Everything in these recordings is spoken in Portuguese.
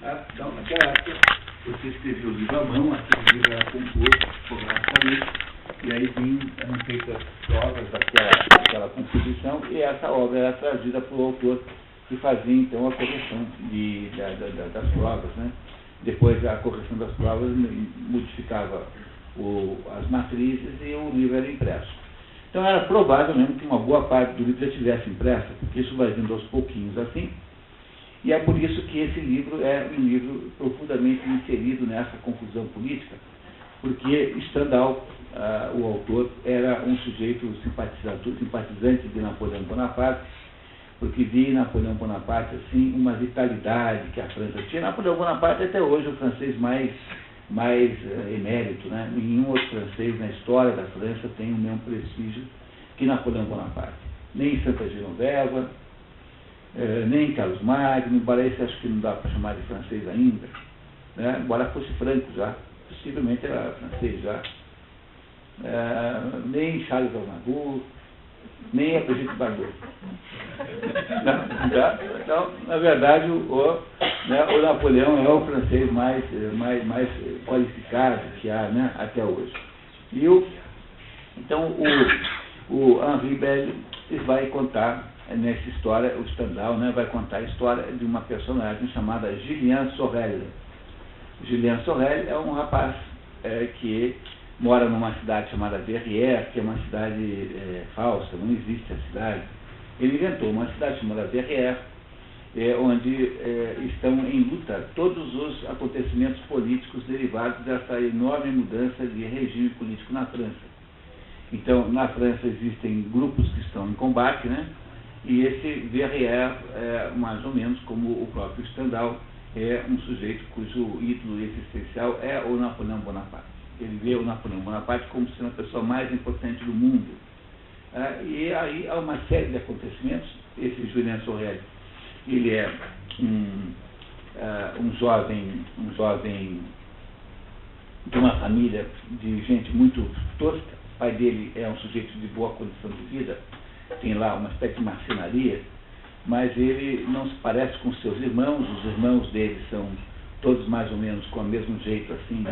Tá? Então, naquela época, você escrevia o livro à mão, aquele livro era composto fotograficamente, e aí eram feitas provas daquela composição, e essa obra era trazida para o autor, que fazia então a correção das provas, né? Depois a correção das provas modificava as matrizes e o livro era impresso. Então era provável mesmo que uma boa parte do livro já tivesse impressa, porque isso vai vindo aos pouquinhos assim, e é por isso que esse livro é um livro profundamente inserido nessa confusão política, porque Stendhal, o autor, era um sujeito simpatizante de Napoleão Bonaparte, porque via em Napoleão Bonaparte assim, uma vitalidade que a França tinha. Napoleão Bonaparte até hoje é o francês mais emérito, né? Nenhum outro francês na história da França tem o mesmo prestígio que Napoleão Bonaparte. Nem Santa Genoveva, nem Carlos Magno, embora esse acho que não dá para chamar de francês ainda, né? Embora fosse franco já, possivelmente era francês já. Nem Charles Aznavour, nem a Brigitte Bardot. Então, na verdade, o Napoleão é o francês mais qualificado que há, né, até hoje. Então, o Henri Belle vai contar nessa história, o Stendhal, né, vai contar a história de uma personagem chamada Julien Sorel. Julien Sorel é um rapaz que mora numa cidade chamada Verrières, que é uma cidade falsa, não existe a cidade. Ele inventou uma cidade chamada Verrières, onde estão em luta todos os acontecimentos políticos derivados dessa enorme mudança de regime político na França. Então, na França existem grupos que estão em combate, né? E esse Verrières, mais ou menos como o próprio Stendhal, é um sujeito cujo ídolo existencial é o Napoleão Bonaparte. Ele vê o Napoleão Bonaparte como sendo a pessoa mais importante do mundo. E aí há uma série de acontecimentos. Esse Julien Sorel, ele é um jovem de uma família de gente muito tosca. O pai dele é um sujeito de boa condição de vida, tem lá uma espécie de marcenaria, mas ele não se parece com seus irmãos. Os irmãos dele são todos mais ou menos com o mesmo jeito, assim,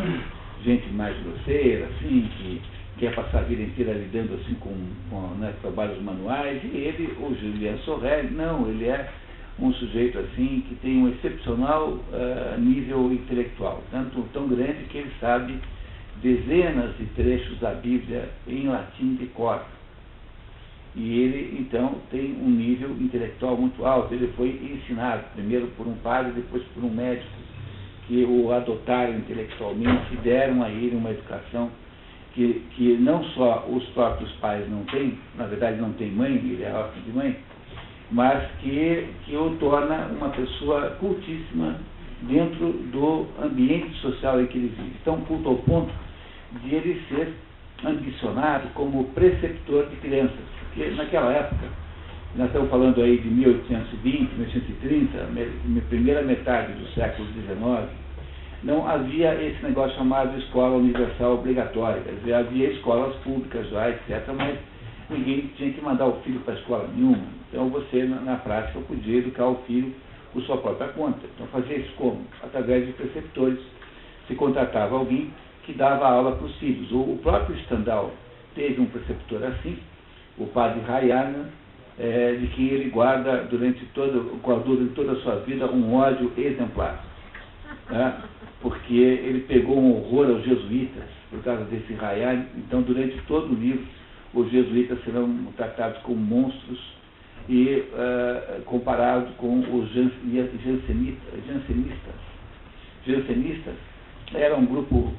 gente mais grosseira, assim, que quer passar a vida inteira lidando assim com trabalhos manuais. E ele, o Julien Sorel, não, ele é um sujeito assim que tem um excepcional nível intelectual, tão grande que ele sabe dezenas de trechos da Bíblia em latim de cor. E ele, então, tem um nível intelectual muito alto. Ele foi ensinado, primeiro por um padre, depois por um médico, que o adotaram intelectualmente e deram a ele uma educação que não só os próprios pais não têm, na verdade não tem mãe, ele é órfão de mãe, mas que o torna uma pessoa cultíssima dentro do ambiente social em que ele vive. Tão culto ao ponto de ele ser ambicionado como preceptor de crianças, porque naquela época, nós estamos falando aí de 1820, 1830, primeira metade do século XIX, não havia esse negócio chamado escola universal obrigatória. Quer dizer, havia escolas públicas já, etc., mas ninguém tinha que mandar o filho para a escola nenhuma. Então você, na prática, podia educar o filho por sua própria conta. Então fazia isso como? Através de preceptores. Se contratava alguém que dava aula para os filhos. O próprio Stendhal teve um preceptor assim, o padre Rayana, de quem ele guarda durante toda a sua vida um ódio exemplar. Porque ele pegou um horror aos jesuítas por causa desse Rayana. Então, durante todo o livro, os jesuítas serão tratados como monstros e comparados com os jansenistas. Jansenistas era um grupo,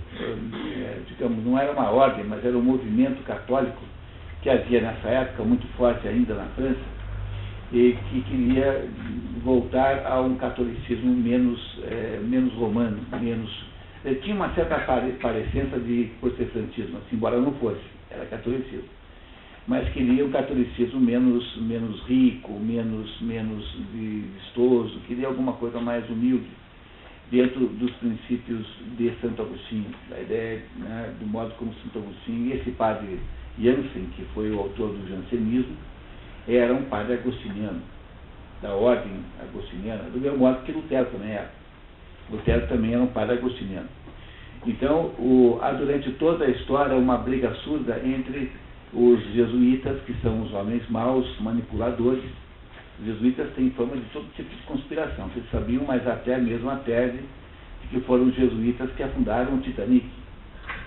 digamos, não era uma ordem, mas era um movimento católico que havia nessa época, muito forte ainda na França, e que queria voltar a um catolicismo menos romano, tinha uma certa parecência de protestantismo, assim, embora não fosse, era catolicismo, mas queria um catolicismo menos rico, menos vistoso, queria alguma coisa mais humilde, dentro dos princípios de Santo Agostinho, da ideia, né, do modo como Santo Agostinho, e esse padre Jansen, que foi o autor do jansenismo, era um padre agostiniano, da ordem agostiniana, do mesmo modo que Lutero também era. Lutero também era um padre agostiniano. Então, há durante toda a história uma briga surda entre os jesuítas, que são os homens maus, manipuladores. Os jesuítas têm fama de todo tipo de conspiração. Vocês sabiam, mas até mesmo a tese de que foram os jesuítas que afundaram o Titanic.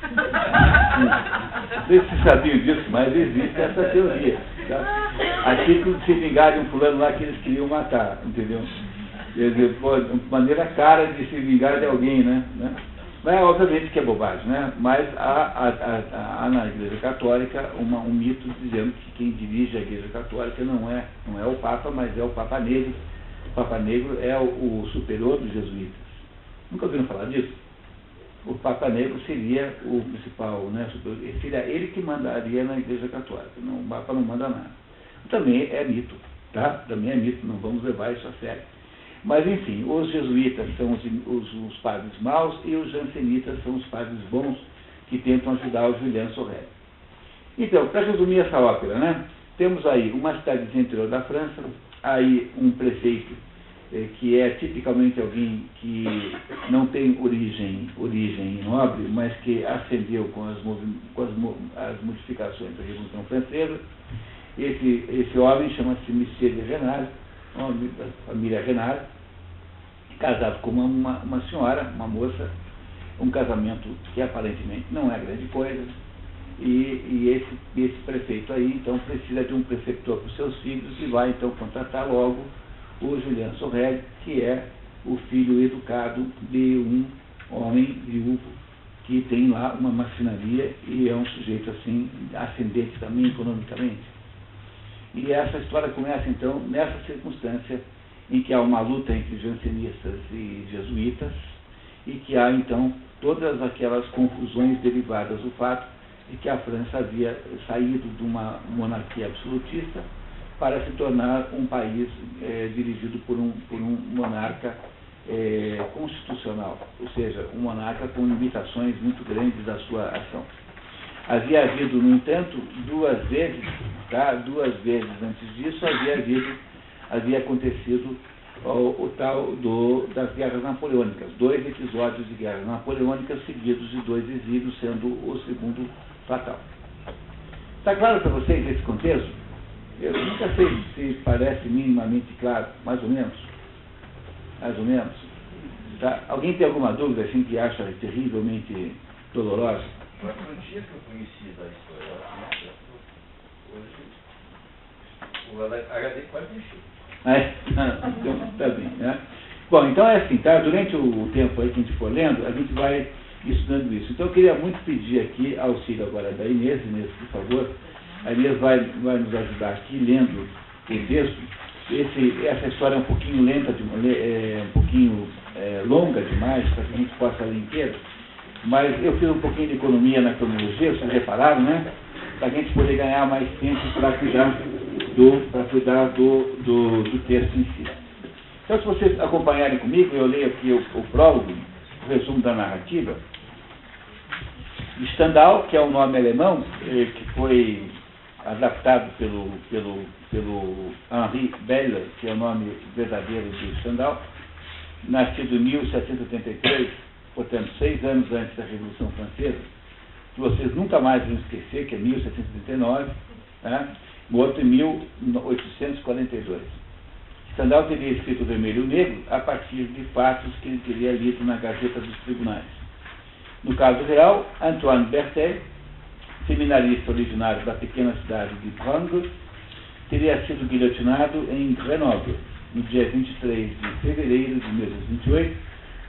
Não sei se vocês sabiam disso, mas existe essa teoria. Tá? A título de se vingar de um fulano lá que eles queriam matar, entendeu? Quer dizer, de maneira cara de se vingar de alguém, né? Mas obviamente que é bobagem, né? Mas há na Igreja Católica um mito dizendo que quem dirige a Igreja Católica não é o Papa, mas é o Papa Negro. O Papa Negro é o superior dos jesuítas. Nunca ouviram falar disso? O Papa Negro seria o principal, né? Seria ele que mandaria na Igreja Católica. Não, o Papa não manda nada. Também é mito, tá? Também é mito, não vamos levar isso a sério. Mas, enfim, os jesuítas são os padres maus e os jansenitas são os padres bons que tentam ajudar o Julian Sorel. Então, para resumir essa ópera, né? Temos aí uma cidadezinha interior da França, aí um prefeito que é tipicamente alguém que não tem origem nobre, mas que ascendeu com as modificações da Revolução Francesa. Esse homem chama-se Monsieur de Renard, nome da família Renard, casado com uma senhora, uma moça, um casamento que aparentemente não é grande coisa, e esse prefeito aí, então, precisa de um preceptor para os seus filhos e vai, então, contratar logo o Julian Sorel, que é o filho educado de um homem viúvo, que tem lá uma marcenaria e é um sujeito, assim, ascendente também economicamente. E essa história começa, então, nessa circunstância em que há uma luta entre jansenistas e jesuítas e que há, então, todas aquelas confusões derivadas do fato de que a França havia saído de uma monarquia absolutista para se tornar um país dirigido por um monarca constitucional, ou seja, um monarca com limitações muito grandes da sua ação. Havia havido, no entanto, duas vezes antes disso, havia acontecido o tal das guerras napoleônicas, 2 episódios de guerras napoleônicas seguidos de 2 exílios, sendo o segundo fatal. Está claro para vocês esse contexto? Eu nunca sei se parece minimamente claro, mais ou menos. Tá? Alguém tem alguma dúvida assim que acha terrivelmente dolorosa? Mas no dia que eu conheci da história, hoje o HD quase encheu. Então, tá bem, né? Bom, então é assim, tá? Durante o tempo aí que a gente for lendo, a gente vai estudando isso. Então eu queria muito pedir aqui auxílio agora da Inês, por favor. A Inês vai nos ajudar aqui lendo o texto. Essa história é um pouquinho lenta, um pouquinho longa demais, para que a gente possa ler inteiro. Mas eu fiz um pouquinho de economia na cronologia, vocês repararam, né? Para a gente poder ganhar mais tempo para cuidar do texto em si. Então, se vocês acompanharem comigo, eu leio aqui o prólogo, o resumo da narrativa. Stendhal, que é um nome alemão, que foi adaptado pelo Henri Beller, que é o nome verdadeiro de Stendhal, nascido em 1783, portanto, 6 anos antes da Revolução Francesa, que vocês nunca mais vão esquecer, que é 1739, né? Morto em 1842. Stendhal teria escrito Vermelho e Negro a partir de fatos que ele teria lido na Gazeta dos Tribunais. No caso real, Antoine Berthet, seminarista originário da pequena cidade de Prangles, teria sido guilhotinado em Grenoble, no dia 23 de fevereiro de 1928,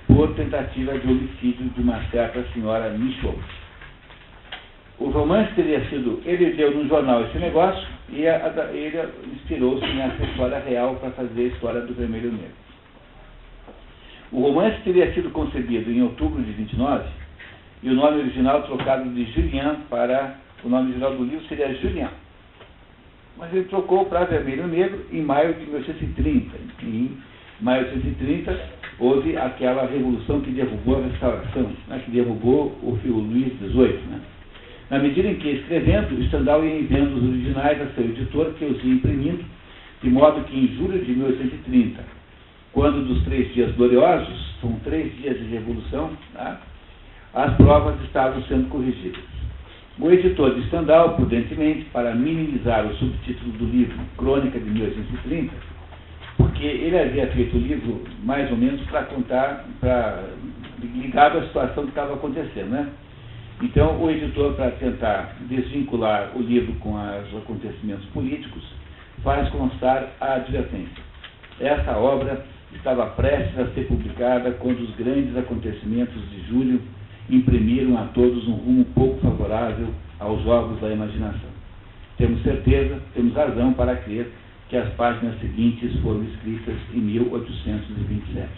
por tentativa de homicídio de uma certa senhora Michaud. O romance teria sido... Ele deu no jornal esse negócio e ele inspirou-se nessa história real para fazer a história do Vermelho e Negro. O romance teria sido concebido em outubro de 29 e o nome original trocado de Julien para... O nome original do livro seria Julien. Mas ele trocou para Vermelho e Negro em maio de 1830. Em maio de 1830 houve aquela revolução que derrubou a restauração, né, que derrubou o Luís XVIII. Né? Na medida em que, escrevendo, Stendhal ia enviando os originais a seu editor, que os ia imprimindo, de modo que em julho de 1830, quando dos 3 dias gloriosos, são 3 dias de revolução, tá? As provas estavam sendo corrigidas. O editor de Stendhal, prudentemente, para minimizar o subtítulo do livro, Crônica de 1830, porque ele havia feito o livro mais ou menos para contar, ligado à situação que estava acontecendo, né? Então, o editor, para tentar desvincular o livro com os acontecimentos políticos, faz constar a advertência. Essa obra estava prestes a ser publicada quando os grandes acontecimentos de julho imprimiram a todos um rumo pouco favorável aos jogos da imaginação. Temos certeza, temos razão para crer que as páginas seguintes foram escritas em 1827.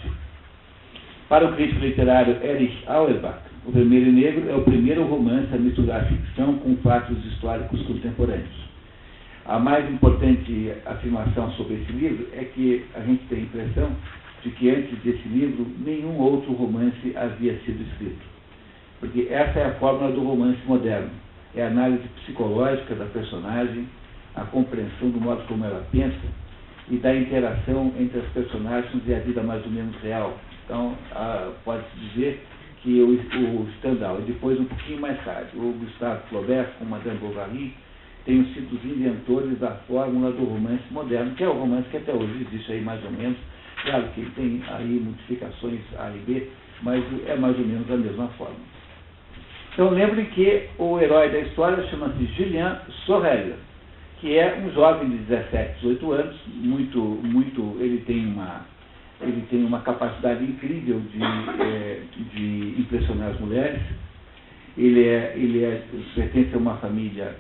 Para o crítico literário Erich Auerbach, O Vermelho e Negro é o primeiro romance a misturar ficção com fatos históricos contemporâneos. A mais importante afirmação sobre esse livro é que a gente tem a impressão de que antes desse livro nenhum outro romance havia sido escrito. Porque essa é a fórmula do romance moderno. É a análise psicológica da personagem, a compreensão do modo como ela pensa e da interação entre as personagens e a vida mais ou menos real. Então, pode-se dizer que o Stendhal, e depois um pouquinho mais tarde, o Gustave Flaubert com Madame Bovary, tenham sido os inventores da fórmula do romance moderno, que é o romance que até hoje existe aí mais ou menos. Claro que tem aí modificações A e B, mas é mais ou menos a mesma fórmula. Então lembrem que o herói da história chama-se Julien Sorel, que é um jovem de 17, 18 anos, ele tem uma capacidade incrível de impressionar as mulheres. Ele pertence a uma família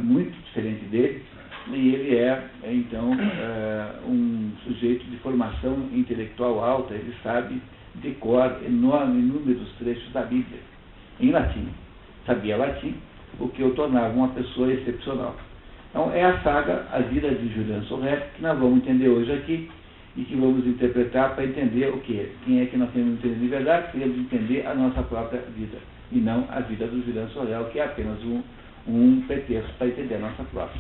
muito diferente dele, e ele é, então, um sujeito de formação intelectual alta. Ele sabe de cor inúmeros trechos da Bíblia, em latim. Sabia latim, o que o tornava uma pessoa excepcional. Então, é a saga A Vida de Julien Sorel, que nós vamos entender hoje aqui, e que vamos interpretar para entender o quê? Quem é que nós temos que entender de verdade? Queremos entender a nossa própria vida, e não a vida do Julien Sorel, que é apenas um pretexto para entender a nossa própria.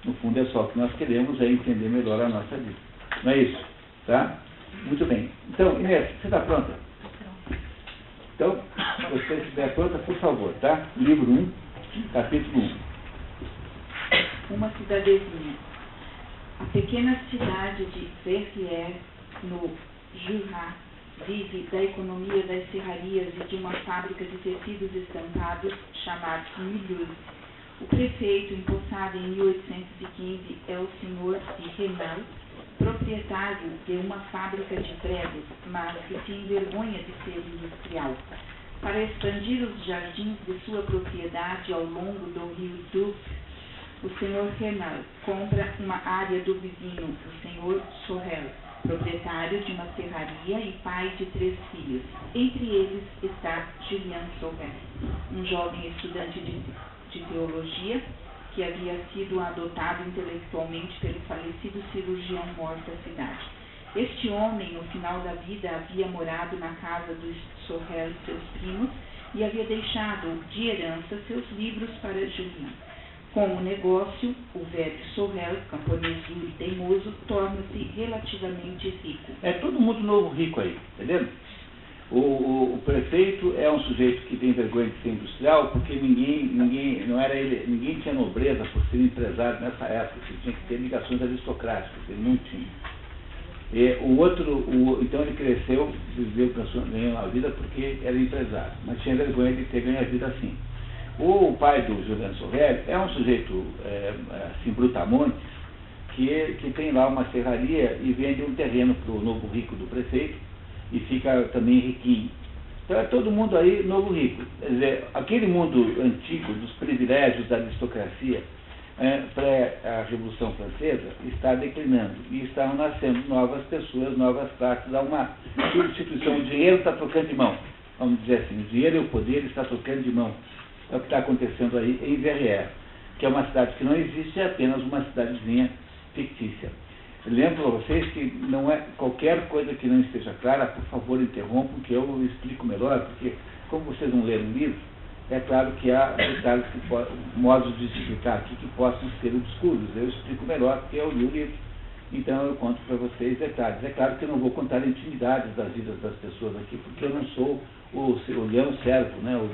No fundo, é só o que nós queremos, é entender melhor a nossa vida. Não é isso? Tá? Muito bem. Então, Inês, você está pronta? Então, se você estiver pronta, por favor, tá? Livro 1, capítulo 1. Uma cidadezinha. A pequena cidade de Verrières, no Jura, vive da economia das serrarias e de uma fábrica de tecidos estampados chamada Mulhouse. O prefeito, empossado em 1815, é o senhor Renal, proprietário de uma fábrica de pregos, mas que se envergonha de ser industrial. Para expandir os jardins de sua propriedade ao longo do rio Doubs, o senhor Renal compra uma área do vizinho, o senhor Sorel, proprietário de uma serraria e pai de 3 filhos. Entre eles está Julien Sorel, um jovem estudante de teologia que havia sido adotado intelectualmente pelo falecido cirurgião morto da cidade. Este homem, no final da vida, havia morado na casa dos Sorel e seus primos e havia deixado de herança seus livros para Julien. Com o negócio, o velho Sorel, camponês duro e teimoso, torna-se relativamente rico. É todo mundo novo rico aí, entendeu? O prefeito é um sujeito que tem vergonha de ser industrial, porque ninguém tinha nobreza por ser empresário nessa época. Você tinha que ter ligações aristocráticas, ele não tinha. Então ele cresceu, viveu, ganhou a vida porque era empresário, mas tinha vergonha de ter ganho a vida assim. O pai do Julien Sorel é um sujeito assim, brutamontes, que tem lá uma serraria e vende um terreno para o novo rico do prefeito e fica também riquinho. Então é todo mundo aí novo rico. Quer dizer, aquele mundo antigo dos privilégios da aristocracia pré a Revolução Francesa está declinando e estão nascendo novas pessoas, novas classes. Há uma substituição. O dinheiro está trocando de mão, vamos dizer assim. O dinheiro e o poder está trocando de mão. É o que está acontecendo aí em Verrières, que é uma cidade que não existe, é apenas uma cidadezinha fictícia. Lembro para vocês que não é qualquer coisa que não esteja clara, por favor, interrompam, que eu explico melhor, porque como vocês não leram o livro, é claro que há detalhes, modos de explicar aqui que possam ser obscuros. Eu explico melhor, porque eu li o livro Então eu conto para vocês detalhes. É claro que eu não vou contar intimidades das vidas das pessoas aqui, porque eu não sou o leão cervo, né? O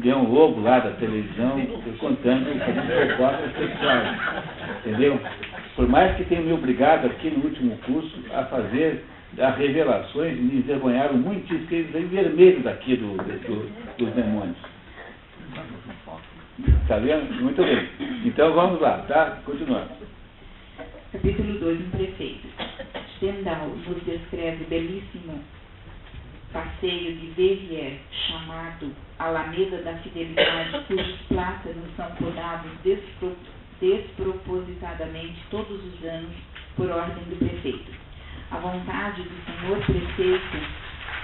leão lobo lá da televisão, contando, fazendo fofocas sexuais, entendeu? Por mais que tenha me obrigado aqui no último curso a fazer as revelações, me envergonharam muitíssimo, porque eles vêm vermelhos daqui dos demônios. Está vendo? Muito bem. Então vamos lá, tá? Continuando. Capítulo 2, um prefeito. Stendhal nos descreve o belíssimo passeio de Verrières, chamado Alameda da Fidelidade, cujos plátanos são podados despropositadamente todos os anos por ordem do prefeito. A vontade do senhor prefeito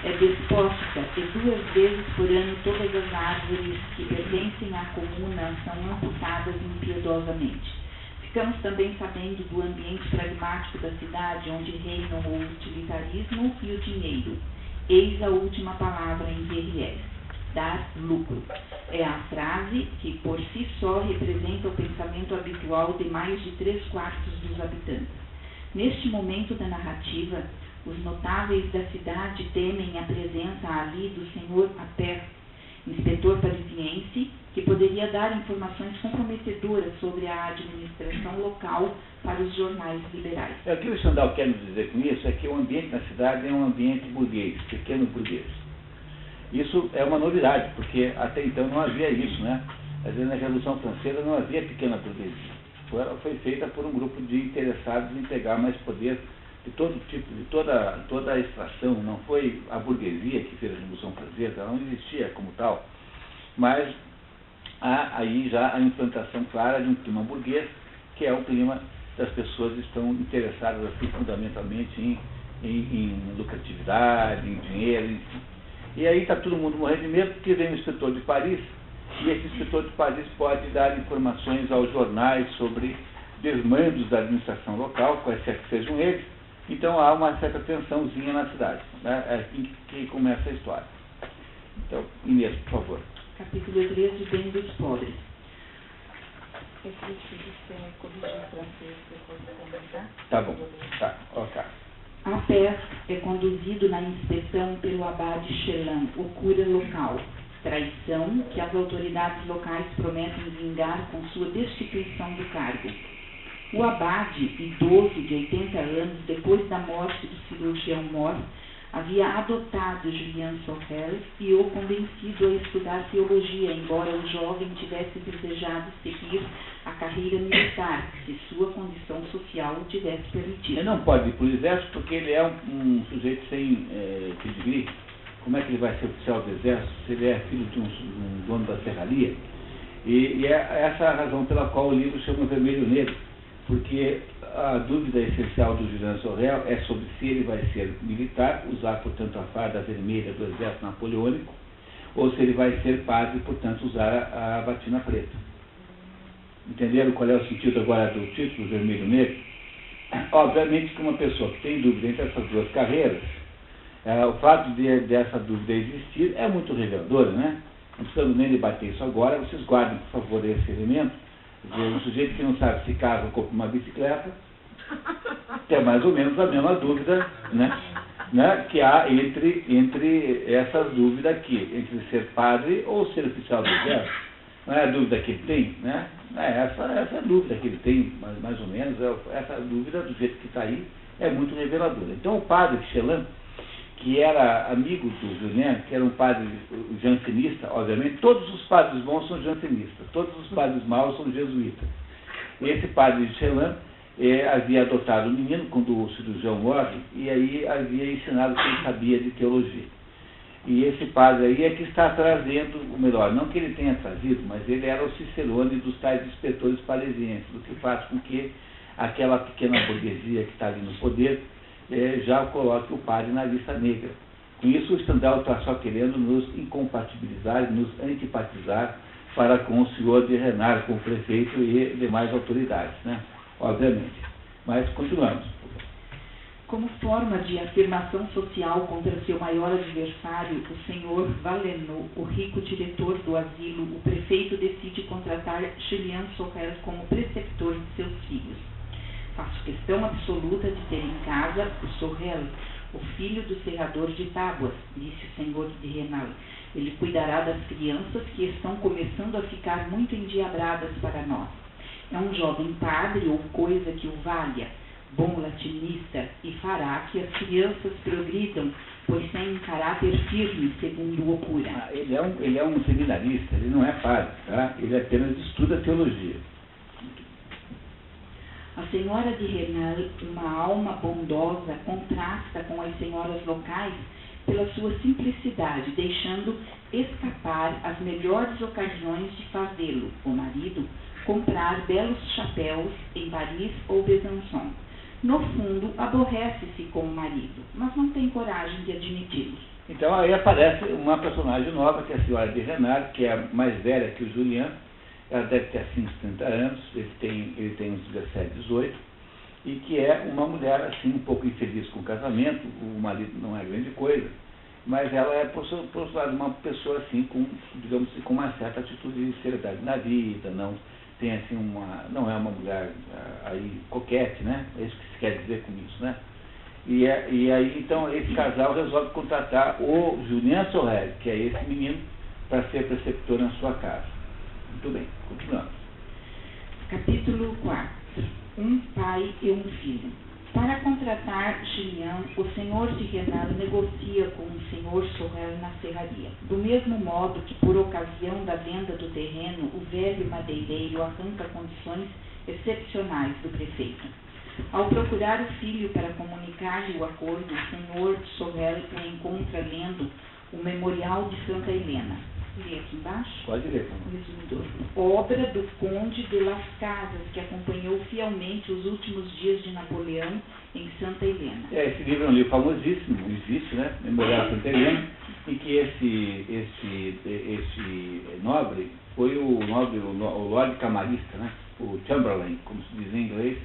é despótica e 2 vezes por ano todas as árvores que pertencem à comuna são amputadas impiedosamente. Ficamos também sabendo do ambiente pragmático da cidade, onde reinam o utilitarismo e o dinheiro. Eis a última palavra em Verrières: dar lucro. É a frase que por si só representa o pensamento habitual de mais de 3/4 dos habitantes. Neste momento da narrativa, os notáveis da cidade temem a presença ali do senhor Appert, inspetor parisiense, que poderia dar informações comprometedoras sobre a administração local para os jornais liberais. O que o Stendhal quer nos dizer com isso é que o ambiente na cidade é um ambiente burguês, pequeno burguês. Isso é uma novidade, porque até então não havia isso, né? Às vezes na Revolução Francesa não havia pequena burguesia. Ela foi feita por um grupo de interessados em pegar mais poder de todo tipo, de toda a extração. Não foi a burguesia que fez a Revolução Francesa, ela não existia como tal, mas há aí já a implantação clara de um clima burguês, que é o clima das pessoas que estão interessadas assim, fundamentalmente em lucratividade, em dinheiro, enfim. E aí está todo mundo morrendo de medo, porque vem o inspetor de Paris, e esse inspetor de Paris pode dar informações aos jornais sobre desmandos da administração local, quaisquer que sejam eles. Então há uma certa tensãozinha na cidade, né? É assim que começa a história. Então, Inês, por favor. Capítulo 3, de Bem dos Pobres. Tá bom, tá, ok. Appert é conduzido na inspeção pelo abade Chelan, o cura local. Traição que as autoridades locais prometem vingar com sua destituição do cargo. O abade, idoso de 80 anos, depois da morte do cirurgião Mor, havia adotado Julien Sorel e o convencido a estudar teologia, embora o jovem tivesse desejado seguir a carreira militar, se sua condição social o tivesse permitido. Ele não pode ir para o exército porque ele é um sujeito sem pedigree. Como é que ele vai ser oficial do exército se ele é filho de um dono da serraria? E é essa a razão pela qual o livro chama Vermelho Negro, porque a dúvida essencial do Julien Sorel é sobre se ele vai ser militar, usar, portanto, a farda vermelha do exército napoleônico, ou se ele vai ser padre, portanto, usar a batina preta. Entenderam qual é o sentido agora do título Vermelho Negro? Obviamente que uma pessoa que tem dúvida entre essas duas carreiras, o fato dessa dúvida existir é muito revelador, né? Não precisamos nem debater isso agora, vocês guardem, por favor, esse elemento. Um sujeito que não sabe se casa ou compra uma bicicleta, tem mais ou menos a mesma dúvida, né, que há entre essas dúvidas aqui, entre ser padre ou ser oficial do exército. Não é a dúvida que ele tem, né? Essa é a dúvida que ele tem, mais ou menos, essa dúvida do jeito que está aí é muito reveladora. Então o padre Chelan, que era amigo do Julien, que era um padre jansenista, obviamente, todos os padres bons são jansenistas, todos os padres maus são jesuítas. E esse padre Chelan havia adotado o menino quando o cirurgião morre, e aí havia ensinado que ele sabia de teologia. E esse padre aí é que está trazendo, ou melhor, não que ele tenha trazido, mas ele era o cicerone dos tais inspetores parisienses, o que faz com que aquela pequena burguesia que está ali no poder já coloque o padre na lista negra. Com isso, o Stendhal está só querendo nos incompatibilizar, nos antipatizar para com o senhor de Renard, com o prefeito e demais autoridades, né? Obviamente. Mas continuamos. Como forma de afirmação social contra seu maior adversário, o senhor Valenot, o rico diretor do asilo, o prefeito decide contratar Julien Sorel como preceptor de seus filhos. Faço questão absoluta de ter em casa o Sorrel, o filho do serrador de tábuas, disse o senhor de Renal. Ele cuidará das crianças que estão começando a ficar muito endiabradas para nós. É um jovem padre ou coisa que o valha, bom latinista, e fará que as crianças progridam, pois tem um caráter firme, segundo o cura. Ele é um seminarista, ele não é padre, tá? Ele apenas estuda teologia. A senhora de Renal, uma alma bondosa, contrasta com as senhoras locais pela sua simplicidade, deixando escapar as melhores ocasiões de fazê-lo, o marido, comprar belos chapéus em Paris ou Besançon. No fundo, aborrece-se com o marido, mas não tem coragem de admiti-lo. Então aí aparece uma personagem nova, que é a senhora de Renal, que é mais velha que o Julian. Ela deve ter assim uns 30 anos, ele tem uns 17, 18, e que é uma mulher assim um pouco infeliz com o casamento. O marido não é grande coisa, mas ela é, por outro lado, uma pessoa assim com, digamos assim, com uma certa atitude de seriedade na vida, não tem assim não é uma mulher aí coquete, né? É isso que se quer dizer com isso, né? E aí então esse casal resolve contratar o Julien Sorel, que é esse menino, para ser preceptor na sua casa. Muito bem, continuamos. Capítulo 4. Um pai e um filho. Para contratar Julien, o senhor de Renal negocia com o senhor Sorel na serraria. Do mesmo modo que, por ocasião da venda do terreno, o velho madeireiro arranca condições excepcionais do prefeito. Ao procurar o filho para comunicar-lhe o acordo, o senhor Sorel o encontra lendo o Memorial de Santa Helena. Lê aqui embaixo. Pode ler. O resumidor. Obra do Conde de Las Casas, que acompanhou fielmente os últimos dias de Napoleão em Santa Helena. Esse livro é um livro famosíssimo, existe, né? Memorial de Santa Helena, em que esse nobre foi o Lorde Camarista, né? O Chamberlain, como se diz em inglês,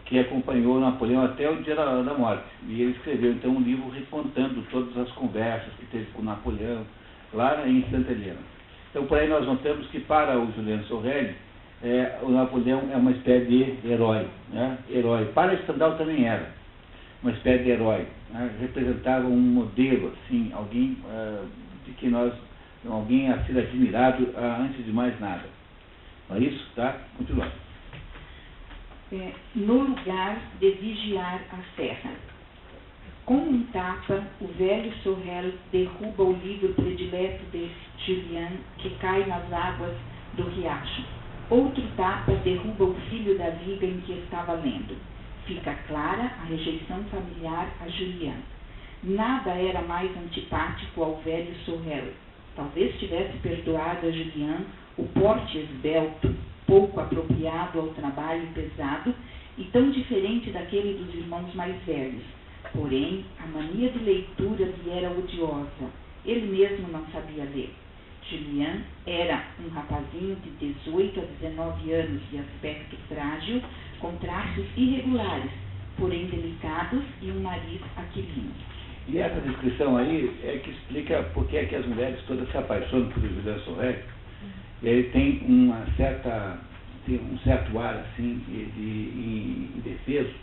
que acompanhou Napoleão até o dia da morte. E ele escreveu então um livro recontando todas as conversas que teve com Napoleão, lá em Santa Helena. Então, por aí nós notamos que para o Julien Sorel, o Napoleão é uma espécie de herói, né? Herói. Para Stendhal também era uma espécie de herói, né? Representava um modelo, assim, alguém de que alguém a ser admirado antes de mais nada. Não é isso? Tá? Continuando. No lugar de vigiar a serra. Com um tapa, o velho Sorel derruba o livro predileto de Julien, que cai nas águas do riacho. Outro tapa derruba o filho da viga em que estava lendo. Fica clara a rejeição familiar a Julien. Nada era mais antipático ao velho Sorel. Talvez tivesse perdoado a Julien o porte esbelto, pouco apropriado ao trabalho pesado e tão diferente daquele dos irmãos mais velhos. Porém, a mania de leitura lhe era odiosa. Ele mesmo não sabia ler. Julien era um rapazinho de 18 a 19 anos, de aspecto frágil, com traços irregulares, porém delicados, e um nariz aquilino. E essa descrição aí é que explica por que é que as mulheres todas se apaixonam por Julien Sorel. E ele tem um certo ar assim de indefeso,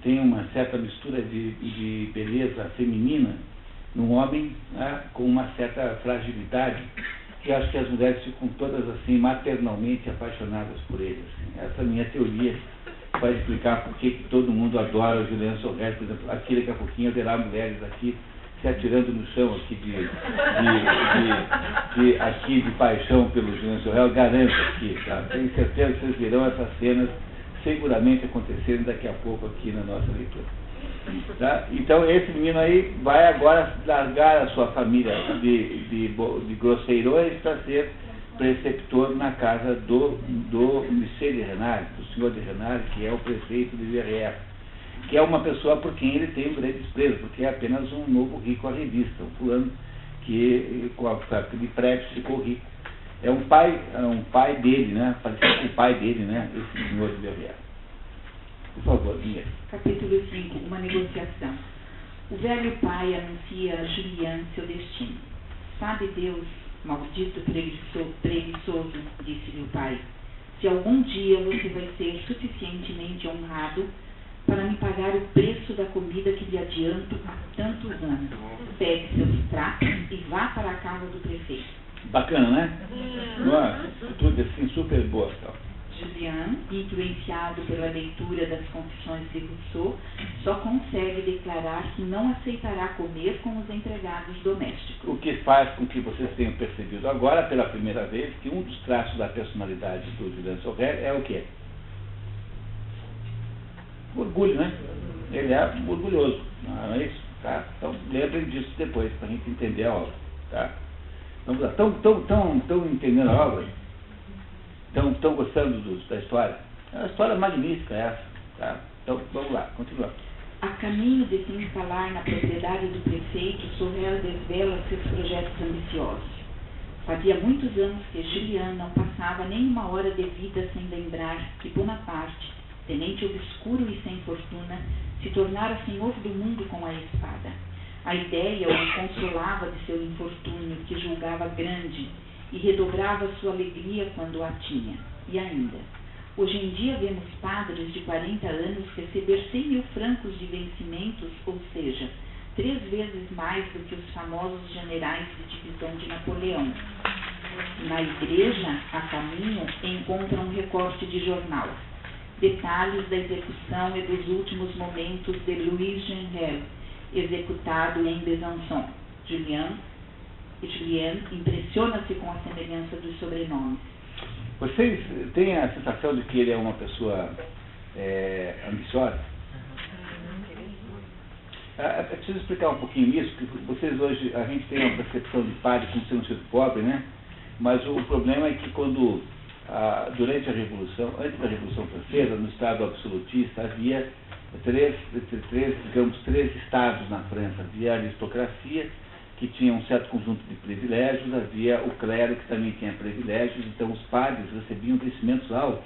tem uma certa mistura de beleza feminina num homem, né, com uma certa fragilidade, que acho que as mulheres ficam todas assim maternalmente apaixonadas por ele. Assim. Essa é a minha teoria vai explicar por que todo mundo adora o Julien Sorel. Por exemplo, aqui daqui a pouquinho haverá mulheres aqui se atirando no chão aqui de paixão pelo Julien Sorel, garanto aqui, tá? Tenho certeza que vocês verão essas cenas seguramente acontecerem daqui a pouco aqui na nossa leitura. Tá? Então esse menino aí vai agora largar a sua família de grosseirões para ser preceptor na casa do Monsieur de Renal, do senhor de Renal, que é o prefeito de Verrières, que é uma pessoa por quem ele tem um grande desprezo, porque é apenas um novo rico arribista, um fulano que com a época de prédio ficou rico. É um pai dele, né? Parece com o pai dele, né? Esse senhor de Verrières. Por favor, Inês. Capítulo 5. Uma negociação. O velho pai anuncia a Julien seu destino. Sabe Deus, maldito preguiçoso, disse-lhe o pai. se algum dia você vai ser suficientemente honrado para me pagar o preço da comida que lhe adianto há tantos anos. Pegue seus trapos e vá para a casa do prefeito. Bacana, né? Nossa, tudo assim, super boa. Tal. Julian, influenciado pela leitura das Confissões de Rousseau, só consegue declarar que não aceitará comer com os empregados domésticos. O que faz com que vocês tenham percebido agora, pela primeira vez, que um dos traços da personalidade do Julian Sorel é o quê? Orgulho, né? Ele é orgulhoso, não é isso? Tá? Então, lembrem disso depois, para a gente entender a obra. Tá? Vamos lá. Estão entendendo a obra? Estão gostando da história? É uma história magnífica essa. Tá? Então, vamos lá, continuar. A caminho de se instalar na propriedade do prefeito, Sorel desvela seus projetos ambiciosos. Fazia muitos anos que Julian não passava nem uma hora de vida sem lembrar que Bonaparte, tenente obscuro e sem fortuna, se tornara senhor do mundo com a espada. A ideia o consolava de seu infortúnio, que julgava grande, e redobrava sua alegria quando a tinha. E ainda, hoje em dia vemos padres de 40 anos receber 100.000 francos de vencimentos, ou seja, 3 vezes mais do que os famosos generais de divisão de Napoleão. Na igreja, a caminho, encontra um recorte de jornal. Detalhes da execução e dos últimos momentos de Louis Genrel, executado em Besançon. Julien impressiona-se com a semelhança dos sobrenomes. Vocês têm a sensação de que ele é uma pessoa ambiciosa? É preciso explicar um pouquinho isso, porque vocês hoje, a gente tem uma percepção de padre como sendo um pobre, né? Mas o problema é que quando, durante a Revolução, antes da Revolução Francesa, no Estado absolutista, havia três estados na França. Havia a aristocracia, que tinha um certo conjunto de privilégios, havia o clero, que também tinha privilégios, então os padres recebiam vencimentos altos,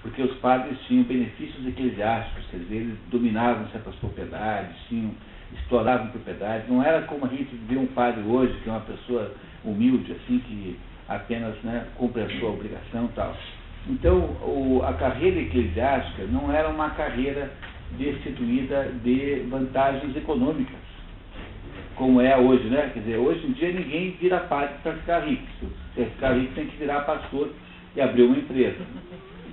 porque os padres tinham benefícios eclesiásticos, quer dizer, eles dominavam certas propriedades, exploravam propriedades. Não era como a gente vê um padre hoje, que é uma pessoa humilde, assim, que apenas, né, cumpre a sua obrigação e tal. Então, a carreira eclesiástica não era uma carreira destituída de vantagens econômicas, como é hoje, né? Quer dizer, hoje em dia ninguém vira padre para ficar rico. Se quer ficar rico, tem que virar pastor e abrir uma empresa,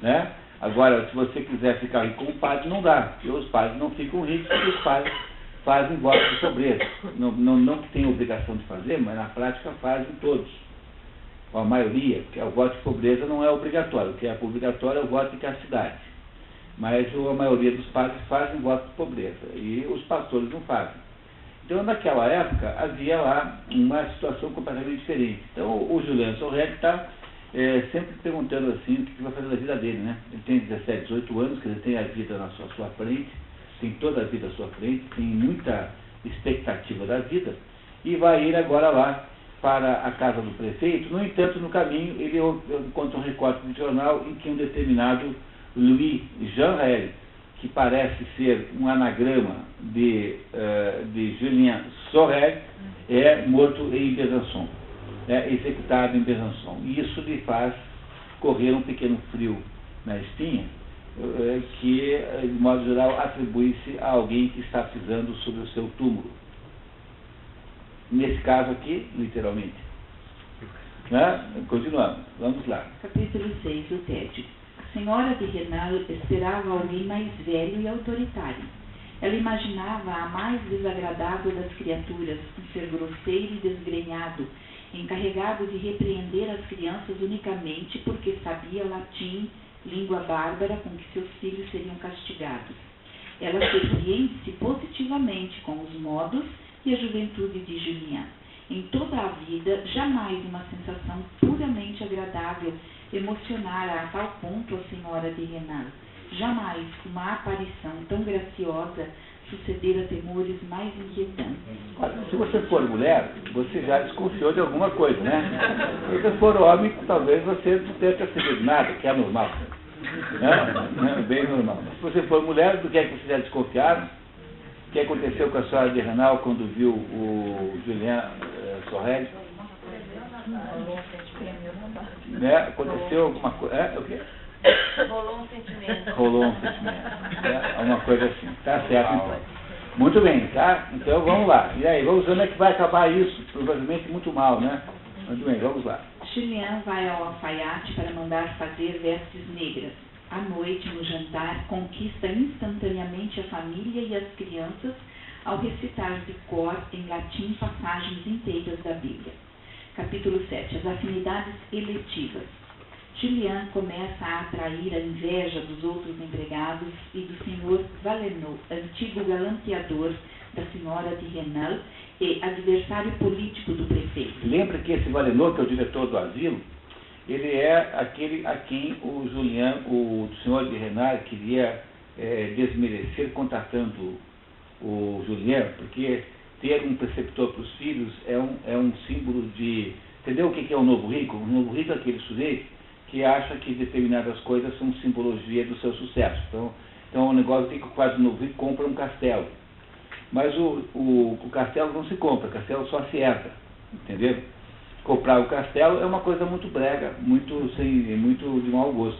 né? Agora, se você quiser ficar rico como padre, não dá, porque os padres não ficam ricos, porque os padres fazem voto de pobreza. Não que tenham obrigação de fazer, mas na prática fazem todos. A maioria, porque o voto de pobreza não é obrigatório. O que é obrigatório é o voto de castidade. Mas a maioria dos padres fazem voto de pobreza e os pastores não fazem. Então, naquela época, havia lá uma situação completamente diferente. Então, o Julian Sorel está sempre perguntando assim o que vai fazer da vida dele, né? Ele tem 17, 18 anos, quer dizer, tem a vida na sua frente, tem toda a vida à sua frente, tem muita expectativa da vida, e vai ir agora lá para a casa do prefeito. No entanto, no caminho, ele encontra um recorte de jornal em que um determinado Louis Genrel, que parece ser um anagrama de Julien Sorel, é morto em Besançon, executado em Besançon. E isso lhe faz correr um pequeno frio na espinha, que, de modo geral, atribui-se a alguém que está pisando sobre o seu túmulo. Nesse caso aqui, literalmente. Né? Continuamos, vamos lá. Capítulo 6, o tédio. A senhora de Renal esperava alguém mais velho e autoritário. Ela imaginava a mais desagradável das criaturas, um ser grosseiro e desgrenhado, encarregado de repreender as crianças unicamente porque sabia latim, língua bárbara com que seus filhos seriam castigados. Ela surpreende-se positivamente com os modos e a juventude de Julien. Em toda a vida, jamais uma sensação puramente agradável emocionara a tal ponto a senhora de Renal. Jamais uma aparição tão graciosa sucedera temores mais inquietantes. Olha, se você for mulher, você já desconfiou de alguma coisa, né? Se você for homem, talvez você não tenha percebido nada, que é normal. Né? Bem normal. Se você for mulher, do que é que você já desconfiaram? O que aconteceu com a senhora de Renal quando viu o Julien Sorel? Rolou um sentimento. Né? Aconteceu alguma coisa. O quê? Rolou um sentimento. Rolou um sentimento. Uma coisa assim. Tá certo, então. Muito bem, tá? Então vamos lá. E aí, vamos ver como é que vai acabar isso. Provavelmente muito mal, né? Muito bem, vamos lá. Julian vai ao alfaiate para mandar fazer vestes negras. À noite, no jantar, conquista instantaneamente a família e as crianças ao recitar de cor em latim passagens inteiras da Bíblia. Capítulo 7. As afinidades eletivas. Julian começa a atrair a inveja dos outros empregados e do senhor Valenod, antigo galanteador da senhora de Renal e adversário político do prefeito. Lembra que esse Valenod, que é o diretor do asilo, ele é aquele a quem o Julian, o senhor de Renal, queria desmerecer contratando o Julian, porque ter um preceptor para os filhos é um símbolo de... Entendeu o que é o novo rico? O novo rico é aquele sujeito que acha que determinadas coisas são simbologia do seu sucesso. Então o negócio tem que quase o novo rico compra um castelo. Mas o castelo não se compra, o castelo só se herda, entendeu? Comprar o castelo é uma coisa muito brega, muito de mau gosto.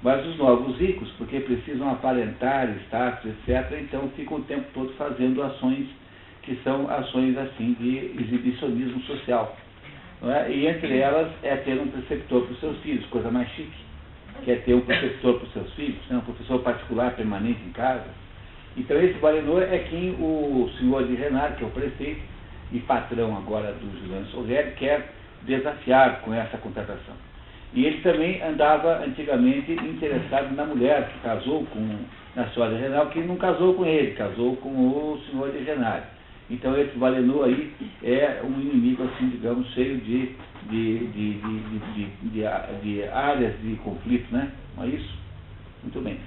Mas os novos ricos, porque precisam aparentar status, etc., então ficam o tempo todo fazendo ações que são ações assim de exibicionismo social. Não é? E entre elas é ter um preceptor para os seus filhos, coisa mais chique, que é ter um preceptor para os seus filhos, né? Um professor particular permanente em casa. Então esse Valenod é quem o senhor de Renard, que é o prefeito e patrão agora do Julian Sorel, quer desafiar com essa contratação. E ele também andava antigamente interessado na mulher que casou com a senhora de Renard, que não casou com ele, casou com o senhor de Renard. Então esse Valenod aí é um inimigo, assim, digamos, cheio de áreas de conflito, né? Não é isso? Muito bem.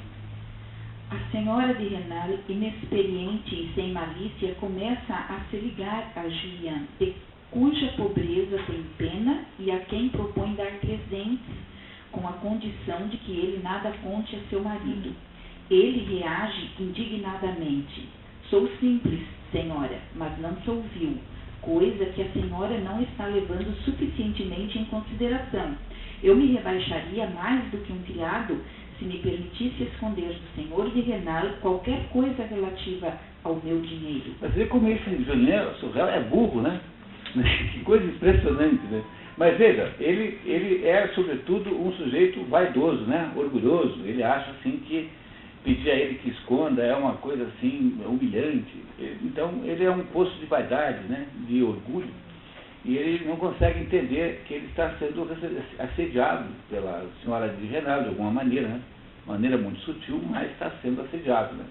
A senhora de Renal, inexperiente e sem malícia, começa a se ligar a Julian, de cuja pobreza tem pena e a quem propõe dar presentes, com a condição de que ele nada conte a seu marido. Ele reage indignadamente. Sou simples, senhora, mas não sou vil, coisa que a senhora não está levando suficientemente em consideração. Eu me rebaixaria mais do que um criado se me permitisse esconder do senhor de Renal qualquer coisa relativa ao meu dinheiro. Mas vê como esse Julian Sorel é burro, né? Que coisa impressionante, né? Mas veja, ele é, sobretudo, um sujeito vaidoso, né? Orgulhoso. Ele acha, assim, que pedir a ele que esconda é uma coisa, assim, humilhante. Então, ele é um poço de vaidade, né? De orgulho. E ele não consegue entender que ele está sendo assediado pela senhora de Renal, de alguma maneira, né? Maneira muito sutil, mas está sendo assediado, né?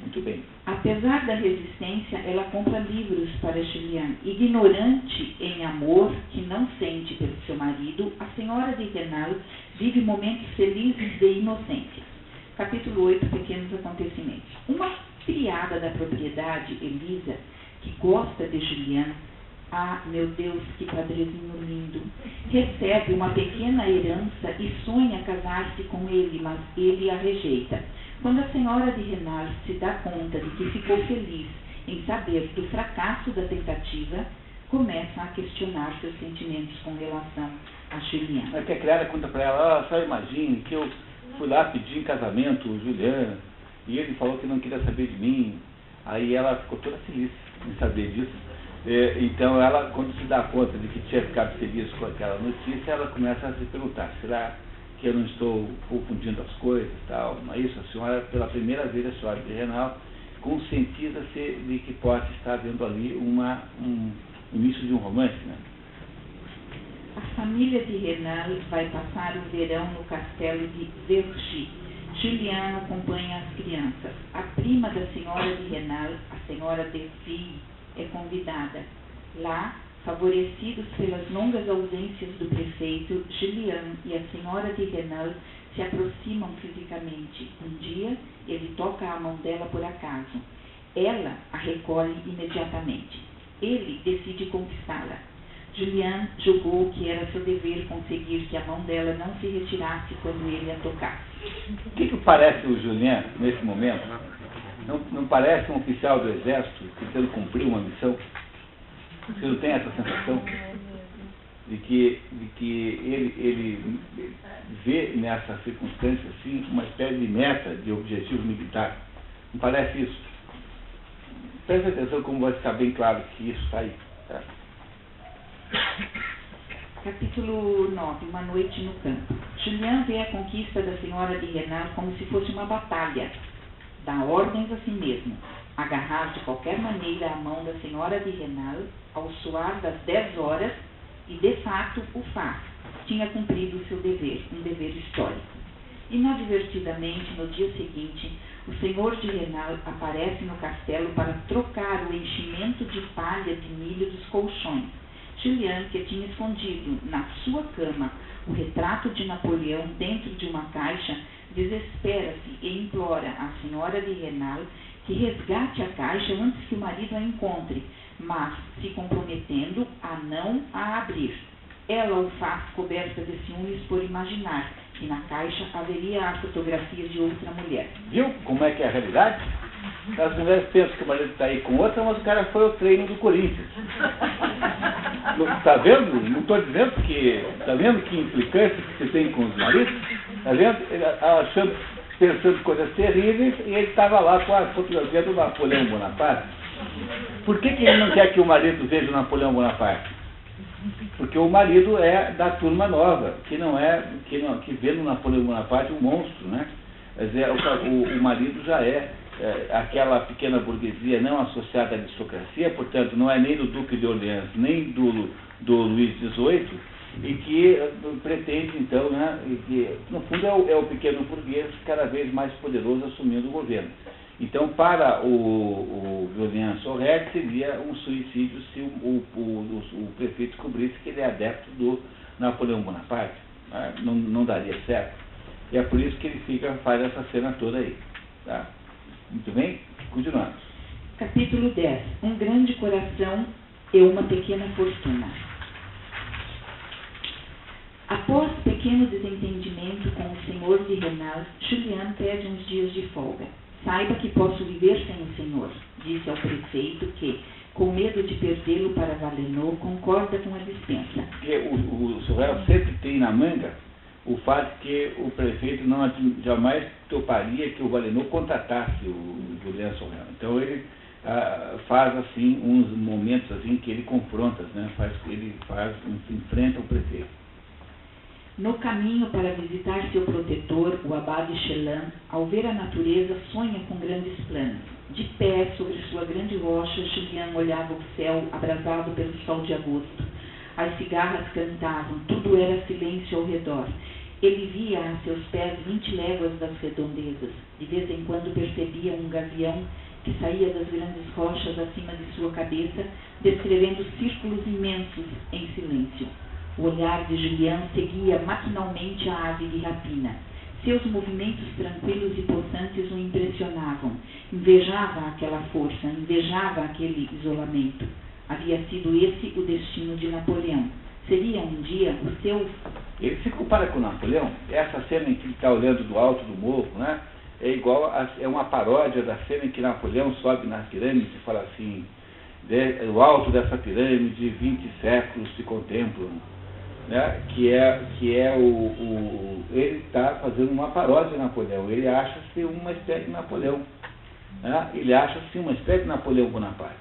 Muito bem. Apesar da resistência, ela compra livros para Julian. Ignorante em amor que não sente pelo seu marido, a senhora de Renal vive momentos felizes de inocência. Capítulo 8, Pequenos Acontecimentos. Uma criada da propriedade, Elisa, que gosta de Julian, ah, meu Deus, que padrezinho lindo, recebe uma pequena herança e sonha casar-se com ele, mas ele a rejeita. Quando a senhora de Renal se dá conta de que ficou feliz em saber do fracasso da tentativa, começa a questionar seus sentimentos com relação a Julian. É que a criada conta para ela, só imagine que eu fui lá pedir em casamento o Julian, e ele falou que não queria saber de mim. Aí ela ficou toda feliz em saber disso. Então ela, quando se dá conta de que tinha ficado feliz com aquela notícia, ela começa a se perguntar, será que eu não estou confundindo as coisas e tal? Não é isso? A senhora, pela primeira vez, a senhora de Renal conscientiza-se de que pode estar vendo ali um início de um romance, né? A família de Renal vai passar o verão no castelo de Vergy. Julian acompanha as crianças. A prima da senhora de Renal, a senhora Delphine, é convidada. Lá, favorecidos pelas longas ausências do prefeito, Julian e a senhora de Renal se aproximam fisicamente. Um dia, ele toca a mão dela por acaso. Ela a recolhe imediatamente. Ele decide conquistá-la. Julian julgou que era seu dever conseguir que a mão dela não se retirasse quando ele a tocasse. O que parece o Julian nesse momento? Não parece um oficial do exército tentando cumprir uma missão? Você não tem essa sensação de que ele vê nessa circunstância assim, uma espécie de meta, de objetivo militar. Não parece isso? Preste atenção como vai ficar bem claro que isso está aí. Tá? Capítulo 9, Uma noite no campo. Julian vê a conquista da senhora de Renal como se fosse uma batalha. Dá ordens a si mesmo. Agarrar de qualquer maneira a mão da senhora de Renal ao soar das 10 horas e, de fato, o faz. Tinha cumprido o seu dever, um dever histórico. Inadvertidamente, no dia seguinte, o senhor de Renal aparece no castelo para trocar o enchimento de palha de milho dos colchões. Julian, que tinha escondido na sua cama o retrato de Napoleão dentro de uma caixa, desespera-se e implora à senhora de Renal que resgate a caixa antes que o marido a encontre, mas se comprometendo a não a abrir. Ela o faz coberta de ciúmes por imaginar que na caixa haveria a fotografia de outra mulher. Viu como é que é a realidade? As mulheres pensam que o marido está aí com outra, mas o cara foi ao treino do Corinthians. Está vendo? Não estou dizendo que... Está vendo que implicância que você tem com os maridos? Está vendo? Pensando coisas terríveis, e ele estava lá com a fotografia do Napoleão Bonaparte. Por que ele não quer que o marido veja o Napoleão Bonaparte? Porque o marido é da turma nova, que vê no Napoleão Bonaparte um monstro, né? O marido já é aquela pequena burguesia não associada à aristocracia, portanto não é nem do Duque de Orleans, nem do Luís XVIII, e que pretende então, né, e que no fundo é o pequeno burguês cada vez mais poderoso assumindo o governo. Então, para o Julian Sorel seria um suicídio se o prefeito descobrisse que ele é adepto do Napoleão Bonaparte. Né? Não daria certo. E é por isso que ele faz essa cena toda aí. Tá? Muito bem? Continuamos. Capítulo 10. Um grande coração e uma pequena fortuna. Após pequeno desentendimento com o senhor de Renal, Julian pede uns dias de folga. Saiba que posso viver sem o senhor, disse ao prefeito que, com medo de perdê-lo para Valenod, concorda com a dispensa. Porque o Sorel sempre tem na manga o fato que o prefeito jamais toparia que o Valenod contratasse o Julian Sorel. Então ele faz assim uns momentos assim que ele confronta, né? Ele enfrenta o prefeito. No caminho para visitar seu protetor, o abade Chelan, ao ver a natureza, sonha com grandes planos. De pé sobre sua grande rocha, Julian olhava o céu abrasado pelo sol de agosto. As cigarras cantavam, tudo era silêncio ao redor. Ele via a seus pés 20 léguas das redondezas. De vez em quando percebia um gavião que saía das grandes rochas acima de sua cabeça, descrevendo círculos imensos em silêncio. O olhar de Julian seguia maquinalmente a ave de rapina. Seus movimentos tranquilos e possantes o impressionavam. Invejava aquela força, invejava aquele isolamento. Havia sido esse o destino de Napoleão. Seria um dia o seu... Ele se compara com Napoleão. Essa cena em que ele está olhando do alto do morro, né? É uma paródia da cena em que Napoleão sobe na pirâmide e fala assim: o alto dessa pirâmide 20 séculos se contemplam. Né, ele está fazendo uma paródia de Napoleão. Ele acha-se uma espécie de Napoleão. Né? Ele acha-se uma espécie de Napoleão Bonaparte.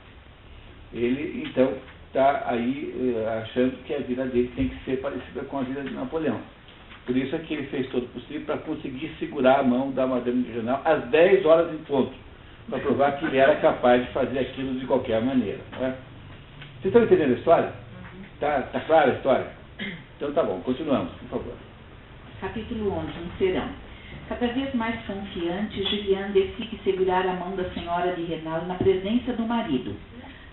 Ele, então, está aí achando que a vida dele tem que ser parecida com a vida de Napoleão. Por isso é que ele fez todo o possível para conseguir segurar a mão da Madame de Renal às 10 horas em ponto, para provar que ele era capaz de fazer aquilo de qualquer maneira. Né? Vocês estão entendendo a história? Tá clara a história? Então tá bom, continuamos, por favor. Capítulo 11, um serão. Cada vez mais confiante, Julian decide segurar a mão da senhora de Renal na presença do marido.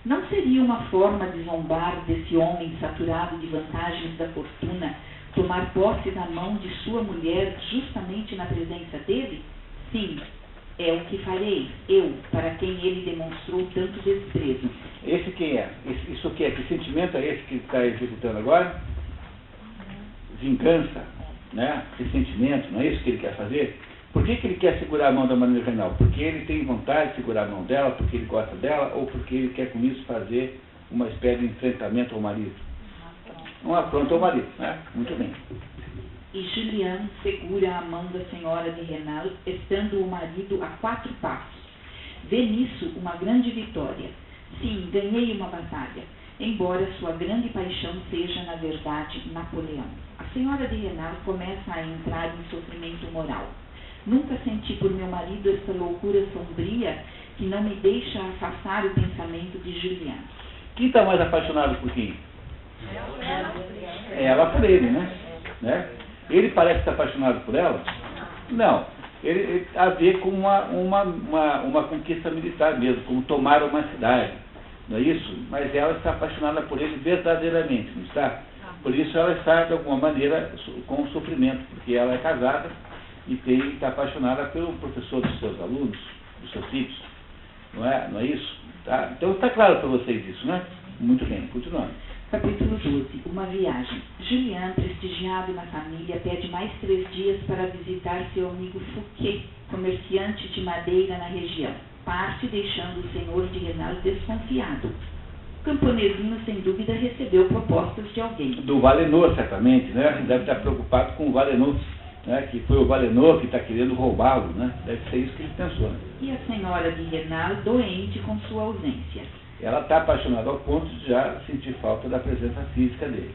Não seria uma forma de zombar desse homem saturado de vantagens da fortuna tomar posse da mão de sua mulher justamente na presença dele? Sim, é o que farei, eu, para quem ele demonstrou tanto desprezo. Esse quem é? Isso que é? Que sentimento é esse que está executando agora? Vingança, né? Esse sentimento, não é isso que ele quer fazer? Por que ele quer segurar a mão da Madame de Renal? Porque ele tem vontade de segurar a mão dela, porque ele gosta dela, ou porque ele quer com isso fazer uma espécie de enfrentamento ao marido? uma afronta ao marido, né? Muito bem. E Julián segura a mão da senhora de Renal, estando o marido a 4 passos. Vê nisso uma grande vitória. Sim, ganhei uma batalha, embora sua grande paixão seja, na verdade, Napoleão. A senhora de Renal começa a entrar em sofrimento moral. Nunca senti por meu marido esta loucura sombria que não me deixa afastar o pensamento de Julián. Quem está mais apaixonado por quem? Ela por ele, né? Ele parece estar apaixonado por ela? Não. Ele a vê como uma conquista militar mesmo, como tomar uma cidade. Não é isso? Mas ela está apaixonada por ele verdadeiramente, não está? Por isso ela está, de alguma maneira, com sofrimento, porque ela é casada e está apaixonada pelo professor dos seus alunos, dos seus filhos. Não é isso? Tá? Então está claro para vocês isso, né? Muito bem, continuando. Capítulo 12. Uma viagem. Julián, prestigiado na família, pede mais 3 dias para visitar seu amigo Fouquet, comerciante de madeira na região. Parte, deixando o senhor de Renal desconfiado. O camponesinho, sem dúvida, recebeu propostas de alguém. Do Valenor, certamente, né? Deve estar preocupado com o Valenor, né? Que foi o Valenor que está querendo roubá-lo, né? Deve ser isso que ele pensou. Né? E a senhora de Renal, doente com sua ausência. Ela está apaixonada ao ponto de já sentir falta da presença física dele.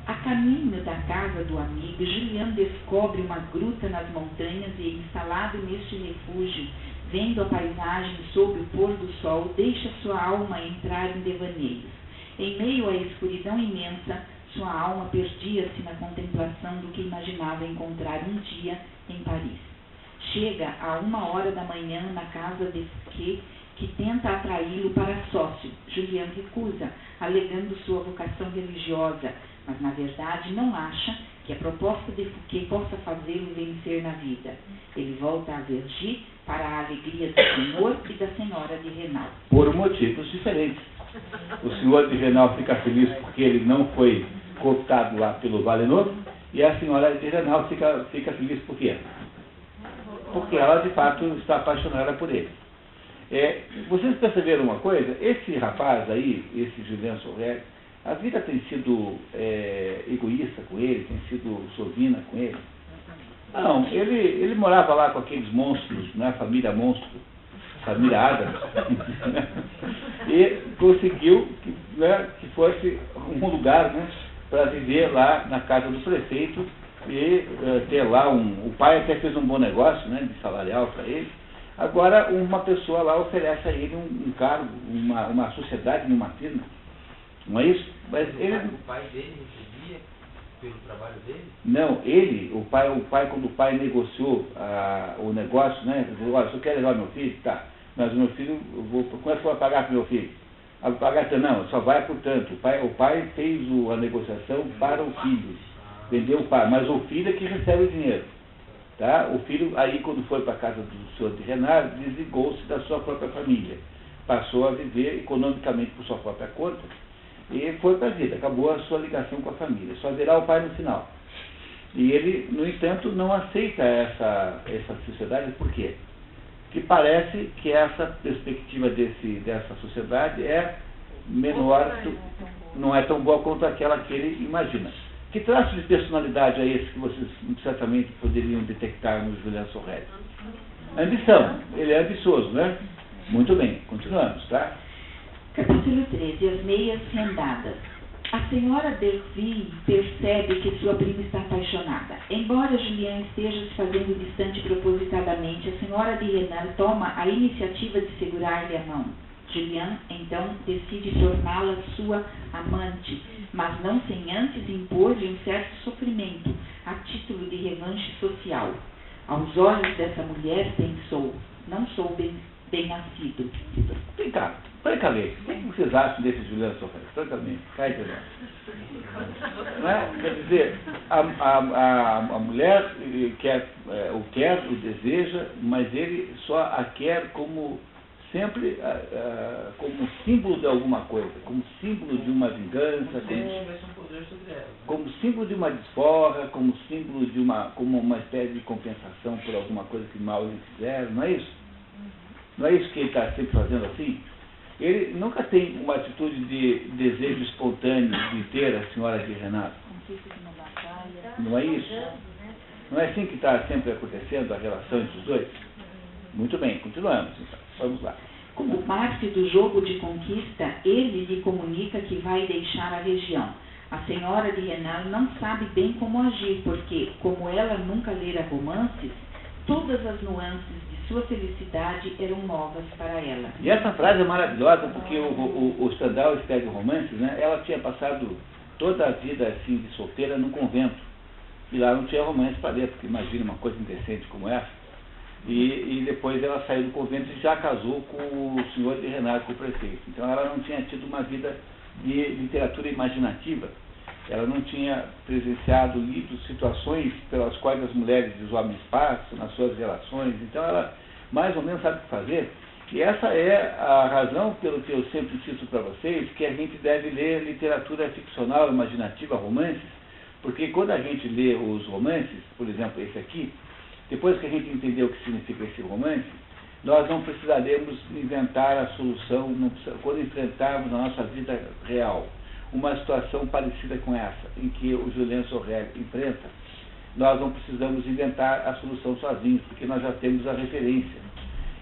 A caminho da casa do amigo, Julián descobre uma gruta nas montanhas e, instalado neste refúgio, vendo a paisagem sob o pôr do sol, deixa sua alma entrar em devaneios. Em meio à escuridão imensa, sua alma perdia-se na contemplação do que imaginava encontrar um dia em Paris. Chega a 1h da manhã na casa de Fouquet, que tenta atraí-lo para sócio. Julián recusa, alegando sua vocação religiosa, mas na verdade não acha que a proposta de Fouquet possa fazê-lo vencer na vida. Ele volta a Vergy para a alegria do senhor e da senhora de Renal. Por motivos diferentes. O senhor de Renal fica feliz porque ele não foi cooptado lá pelo Valenor, e a senhora de Renal fica feliz por quê? Porque ela de fato está apaixonada por ele. Vocês perceberam uma coisa? Esse rapaz aí, esse Julián Sorel, a vida tem sido egoísta com ele, tem sido sovina com ele. Não, ele morava lá com aqueles monstros, né, família monstro, família Adams, e conseguiu que fosse um lugar, né, para viver lá na casa do prefeito e ter lá o pai até fez um bom negócio, né, de salarial para ele. Agora, uma pessoa lá oferece a ele um cargo, uma sociedade numa firma. Não é isso? Mas ele... O pai dele recebia pelo trabalho dele? Não, o pai quando o pai negociou o negócio, né? Falou, olha, se eu quero levar meu filho, tá. Mas o meu filho, quanto é que eu vou pagar para o meu filho? Vou pagar, não, só vai por tanto. O pai fez a negociação para o filho. Vendeu o pai, mas o filho é que recebe o dinheiro. Tá? O filho, aí quando foi para a casa do senhor de Renal, desligou-se da sua própria família. Passou a viver economicamente por sua própria conta e foi para a vida. Acabou a sua ligação com a família. Só virá o pai no final. E ele, no entanto, não aceita essa sociedade. Por quê? Porque parece que essa perspectiva dessa sociedade é menor, não é tão boa quanto aquela que ele imagina. Que traço de personalidade é esse que vocês certamente poderiam detectar no Julián Sorel? Ambição. Ele é ambicioso, né? Muito bem, continuamos, tá? Capítulo 13. As meias rendadas. A senhora Derville percebe que sua prima está apaixonada. Embora Julián esteja se fazendo distante propositadamente, a senhora de Renal toma a iniciativa de segurar-lhe a mão. Julián, então, decide torná-la sua amante, mas não sem antes impor-lhe um certo sofrimento, a título de revanche social. Aos olhos dessa mulher, pensou, não sou bem-nascido. Vem cá, francamente, o que vocês acham desse Julián Sorel? Francamente, cai de Quer dizer, a mulher o deseja, mas ele só a quer como sempre como símbolo de alguma coisa, como símbolo de uma vingança, como símbolo de uma desforra, como símbolo de como uma espécie de compensação por alguma coisa que mal lhe fizeram, não é isso? Não é isso que ele está sempre fazendo assim? Ele nunca tem uma atitude de desejo espontâneo de ter a senhora de Renato. Não é isso? Não é assim que está sempre acontecendo a relação entre os dois? Muito bem, continuamos. Então. Vamos lá. Como parte do jogo de conquista, ele lhe comunica que vai deixar a região. A senhora de Renal não sabe bem como agir, porque, como ela nunca lera romances, todas as nuances de sua felicidade eram novas para ela. E essa frase é maravilhosa, porque o Stendhal escreve romances, né? Ela tinha passado toda a vida assim, de solteira no convento. E lá não tinha romance para ler, porque imagina uma coisa indecente como essa. E depois ela saiu do convento e já casou com o senhor de Renato, com o prefeito. Então ela não tinha tido uma vida de literatura imaginativa. Ela não tinha presenciado, lido situações pelas quais as mulheres e os homens passam nas suas relações. Então ela mais ou menos sabe o que fazer. E essa é a razão pelo que eu sempre insisto para vocês, que a gente deve ler literatura ficcional, imaginativa, romances, porque quando a gente lê os romances, por exemplo, esse aqui, depois que a gente entender o que significa esse romance, nós não precisaremos inventar a solução quando enfrentarmos na nossa vida real uma situação parecida com essa, em que o Julien Sorel enfrenta. Nós não precisamos inventar a solução sozinhos, porque nós já temos a referência.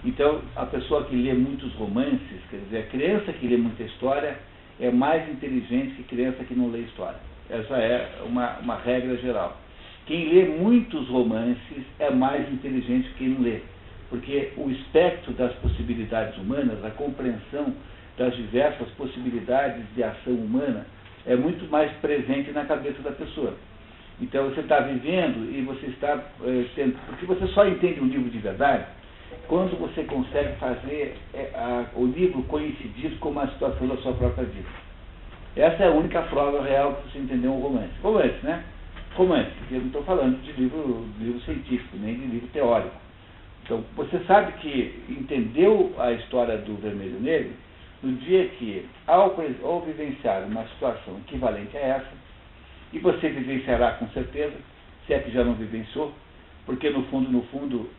Então, a pessoa que lê muitos romances, quer dizer, a criança que lê muita história é mais inteligente que a criança que não lê história. Essa é uma regra geral. Quem lê muitos romances é mais inteligente que quem não lê, porque o espectro das possibilidades humanas, a compreensão das diversas possibilidades de ação humana é muito mais presente na cabeça da pessoa. Então você está vivendo e você está tendo, porque você só entende um livro de verdade quando você consegue fazer o livro coincidir com uma situação da sua própria vida. Essa é a única prova real que você entendeu um romance. Romance, né? Romance, porque eu não estou falando de livro científico, nem de livro teórico. Então, você sabe que entendeu a história do Vermelho e Negro no dia que, ao vivenciar uma situação equivalente a essa, e você vivenciará com certeza, se é que já não vivenciou, porque no fundo,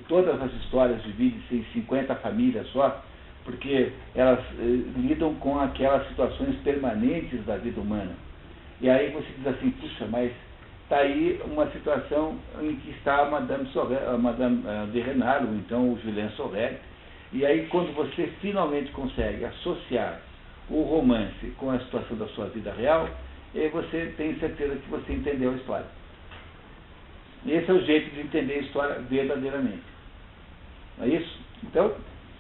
todas as histórias dividem-se em 50 famílias só, porque elas lidam com aquelas situações permanentes da vida humana. E aí você diz assim, puxa, mas está aí uma situação em que está a Madame de Renal, ou então o Julien Sorel, e aí quando você finalmente consegue associar o romance com a situação da sua vida real, aí você tem certeza que você entendeu a história. Esse é o jeito de entender a história verdadeiramente. Não é isso? Então,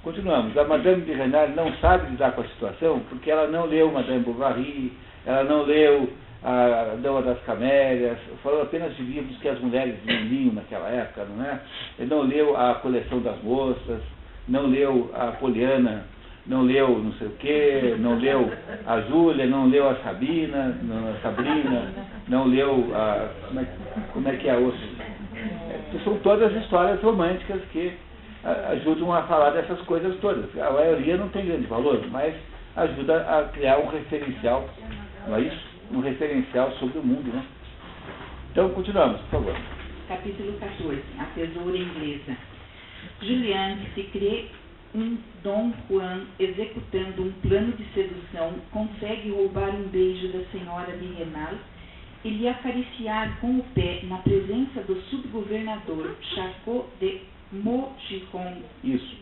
continuamos. A Madame de Renal não sabe lidar com a situação porque ela não leu Madame Bovary, ela não leu a Dama das Camélias, falou apenas de livros que as mulheres liam naquela época, não é? Ele não leu a Coleção das Moças, não leu a Poliana, não leu não sei o quê, não leu a Júlia, não leu a Sabrina, não leu a... Como é que é a outra? São todas histórias românticas que ajudam a falar dessas coisas todas. A maioria não tem grande valor, mas ajuda a criar um referencial, não é isso? Um referencial sobre o mundo, né? Então, continuamos, por favor. Capítulo 14. A tesoura inglesa. Julian, que se crê um Dom Juan executando um plano de sedução, consegue roubar um beijo da senhora de Renal e lhe acariciar com o pé na presença do subgovernador Charcot de Maugiron. Isso.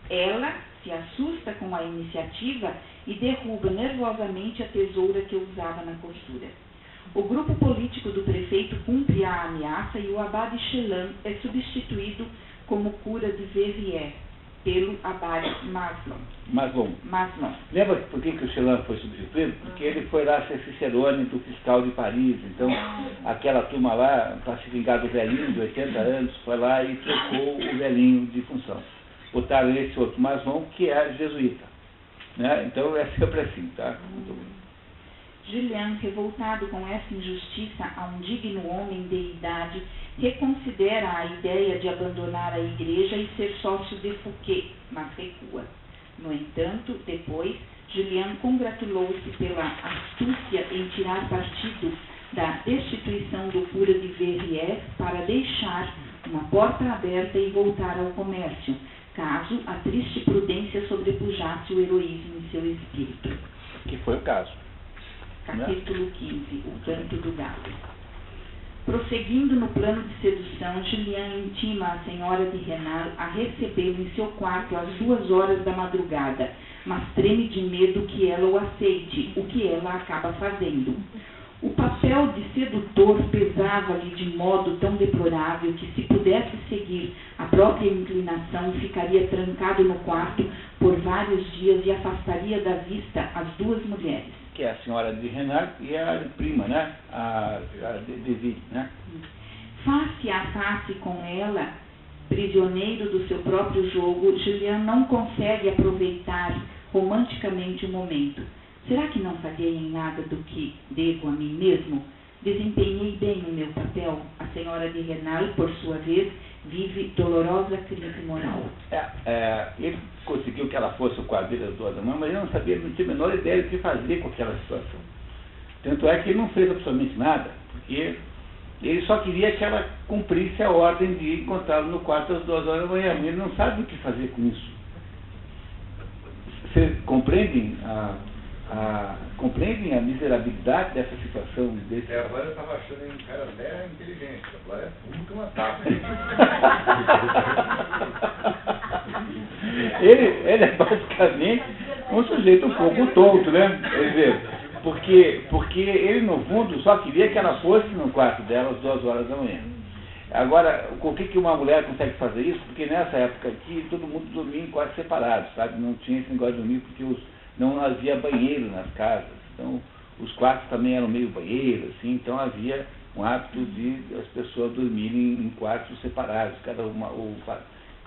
Ela se assusta com a iniciativa e derruba nervosamente a tesoura que usava na costura. O grupo político do prefeito cumpre a ameaça e o abade Chelan é substituído como cura de Verrières pelo abade Maslon. Lembra por que o Chelan foi substituído? Porque ele foi lá ser cicerone do fiscal de Paris. Então, aquela turma lá, para se vingar do velhinho de 80 anos, foi lá e trocou o velhinho de função. Botaram esse outro Maslon, que é jesuíta. Né? Então, é sempre assim, tá? Muito bem. Julian, revoltado com essa injustiça a um digno homem de idade, reconsidera a ideia de abandonar a igreja e ser sócio de Fouquet, mas recua. No entanto, depois, Julian congratulou-se pela astúcia em tirar partido da destituição do cura de Verrières para deixar uma porta aberta e voltar ao comércio, caso a triste prudência sobrepujasse o heroísmo em seu espírito. Que foi o caso. Capítulo 15, o canto do galo. Prosseguindo no plano de sedução, Julian intima a senhora de Renal a recebê-lo em seu quarto às 2 horas da madrugada, mas treme de medo que ela o aceite, o que ela acaba fazendo. O papel de sedutor pesava-lhe de modo tão deplorável que, se pudesse seguir a própria inclinação, ficaria trancado no quarto por vários dias e afastaria da vista as 2 mulheres. Que é a senhora de Renard e a prima, né? A Deville, né? Face a face com ela, prisioneiro do seu próprio jogo, Julian não consegue aproveitar romanticamente o momento. Será que não falhei em nada do que devo a mim mesmo? Desempenhei bem o meu papel? A senhora de Renal, por sua vez, vive dolorosa crise moral. Ele conseguiu que ela fosse o quadrilha das 2 da manhã, mas ele não sabia, não tinha a menor ideia do que fazer com aquela situação. Tanto é que ele não fez absolutamente nada, porque ele só queria que ela cumprisse a ordem de encontrá-lo no quarto às 2 horas da manhã. Ele não sabe o que fazer com isso. Vocês compreendem compreendem a miserabilidade dessa situação? Agora eu estava achando um cara até inteligente, agora é tudo que uma tapa. Ele é basicamente um sujeito um pouco tonto, né? Quer dizer, porque ele, no fundo, só queria que ela fosse no quarto dela às 2 horas da manhã. Agora, por que uma mulher consegue fazer isso? Porque nessa época aqui, todo mundo dormia em quartos separados, sabe? Não tinha esse negócio de dormir porque não havia banheiro nas casas. Então, os quartos também eram meio banheiro, assim, então havia um hábito de as pessoas dormirem em quartos separados,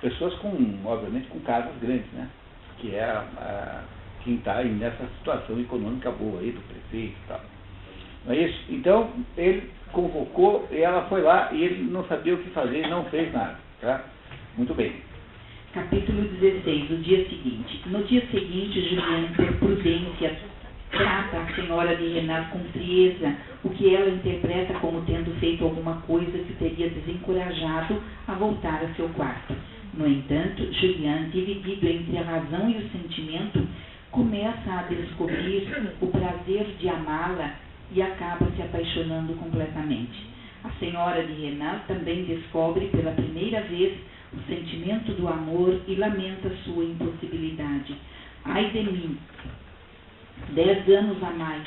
pessoas obviamente, com casas grandes, né? Que é quem está nessa situação econômica boa aí do prefeito e tal. Não é isso? Então, ele convocou e ela foi lá e ele não sabia o que fazer e não fez nada, tá? Muito bem. Capítulo 16, o dia seguinte. No dia seguinte, Julian, por prudência, trata a senhora de Renard com frieza, o que ela interpreta como tendo feito alguma coisa que teria desencorajado a voltar a seu quarto. No entanto, Julian, dividido entre a razão e o sentimento, começa a descobrir o prazer de amá-la e acaba se apaixonando completamente. A senhora de Renard também descobre pela primeira vez o sentimento do amor e lamenta sua impossibilidade. Ai de mim, 10 anos a mais.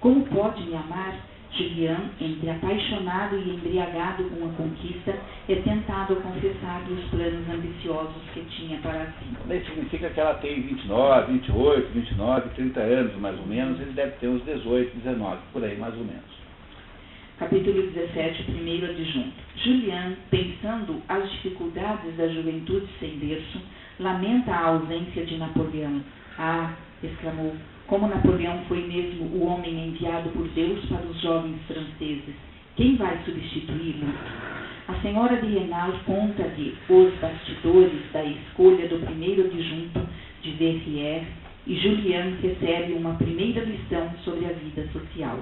Como pode me amar? Julian, entre apaixonado e embriagado com a conquista, é tentado a confessar-lhe os planos ambiciosos que tinha para si. Isso significa que ela tem 29, 28, 29, 30 anos, mais ou menos. Ele deve ter uns 18, 19, por aí, mais ou menos. Capítulo 17, primeiro adjunto. Julian, pensando as dificuldades da juventude sem berço, lamenta a ausência de Napoleão. Ah, exclamou, como Napoleão foi mesmo o homem enviado por Deus para os jovens franceses. Quem vai substituí-lo? A senhora de Renal conta-lhe os bastidores da escolha do primeiro adjunto de Verrières e Julian recebe uma primeira lição sobre a vida social.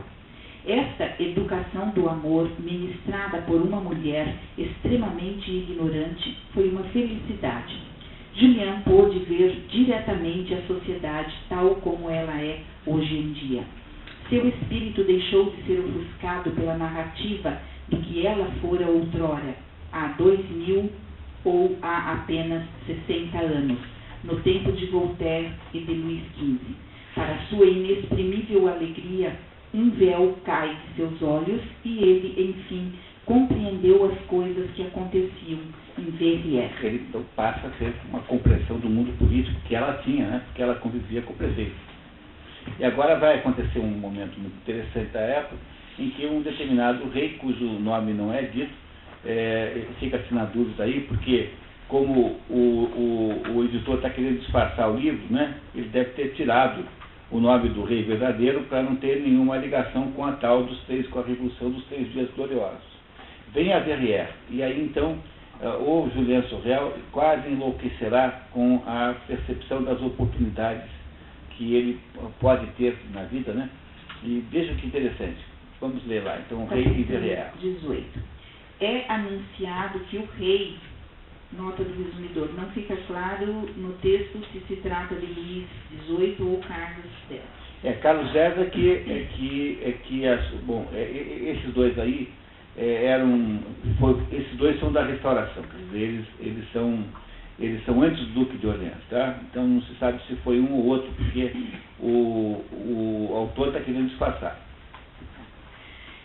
Esta educação do amor, ministrada por uma mulher extremamente ignorante, foi uma felicidade. Julian pôde ver diretamente a sociedade tal como ela é hoje em dia. Seu espírito deixou de ser ofuscado pela narrativa do que ela fora outrora, há 2000 ou há apenas 60 anos, no tempo de Voltaire e de Luís XV. Para sua inexprimível alegria, um véu cai de seus olhos e ele, enfim, compreendeu as coisas que aconteciam em Verrières. Ele então passa a ter uma compreensão do mundo político que ela tinha, né? Porque ela convivia com o prefeito. E agora vai acontecer um momento muito interessante da época, em que um determinado rei, cujo nome não é dito, fica-se na dúvida aí, porque como o editor está querendo disfarçar o livro, né? Ele deve ter tirado o nome do rei verdadeiro para não ter nenhuma ligação com a com a Revolução dos 3 Dias Gloriosos. Vem a Verrières, e aí então o Julien Sorel quase enlouquecerá com a percepção das oportunidades que ele pode ter na vida, né? E veja que interessante. Vamos ler lá, então, o rei de Verrières. 18. É anunciado que o rei Nota do resumidor. Não fica claro no texto se trata de Luís XVIII ou Carlos X. Carlos X esses dois aí esses dois são da Restauração, quer dizer, eles são antes do Duque de Orleans, tá? Então não se sabe se foi um ou outro, porque o autor está querendo disfarçar.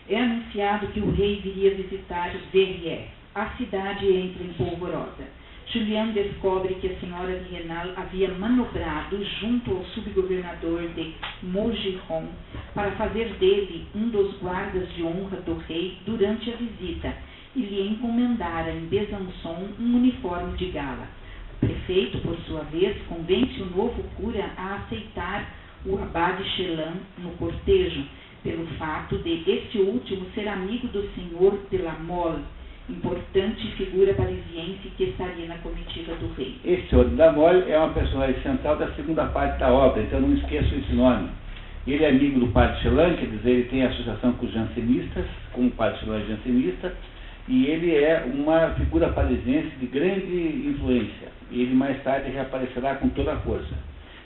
É anunciado que o rei viria visitar Verrières. A cidade entra em polvorosa. Julien descobre que a senhora de Renal havia manobrado junto ao subgovernador de Maugiron para fazer dele um dos guardas de honra do rei durante a visita e lhe encomendara em Besançon um uniforme de gala. O prefeito, por sua vez, convence o novo cura a aceitar o abade Chelan no cortejo, pelo fato de este último ser amigo do senhor de la Mole, importante figura parisiense que estaria na comitiva do rei. Esse senhor de la Mole é uma personagem central da segunda parte da obra, então não esqueçam esse nome. Ele é amigo do padre Chelan, quer dizer, ele tem associação com os jansenistas, como o padre Chelan é jansenista, e ele é uma figura parisiense de grande influência. Ele mais tarde reaparecerá com toda a força.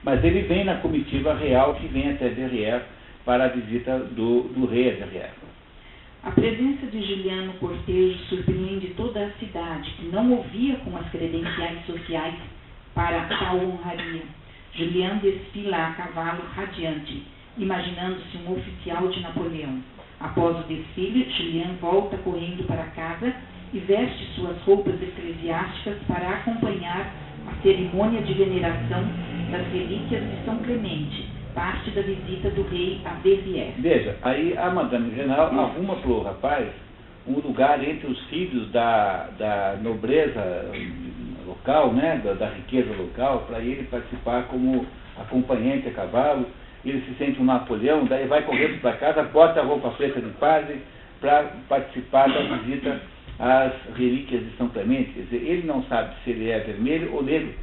Mas ele vem na comitiva real que vem até Verrières para a visita do rei a Verrières. A presença de Julien no cortejo surpreende toda a cidade, que não ouvia com as credenciais sociais para tal honraria. Julien desfila a cavalo radiante, imaginando-se um oficial de Napoleão. Após o desfile, Julien volta correndo para casa e veste suas roupas eclesiásticas para acompanhar a cerimônia de veneração das relíquias de São Clemente, parte da visita do rei a Verrières. Veja, aí a Madame Renal arruma para o rapaz um lugar entre os filhos da nobreza local, né, da riqueza local, para ele participar como acompanhante a cavalo. Ele se sente um Napoleão, daí vai correndo para casa, bota a roupa preta de padre para participar da visita às relíquias de São Clemente. Quer dizer, ele não sabe se ele é vermelho ou negro.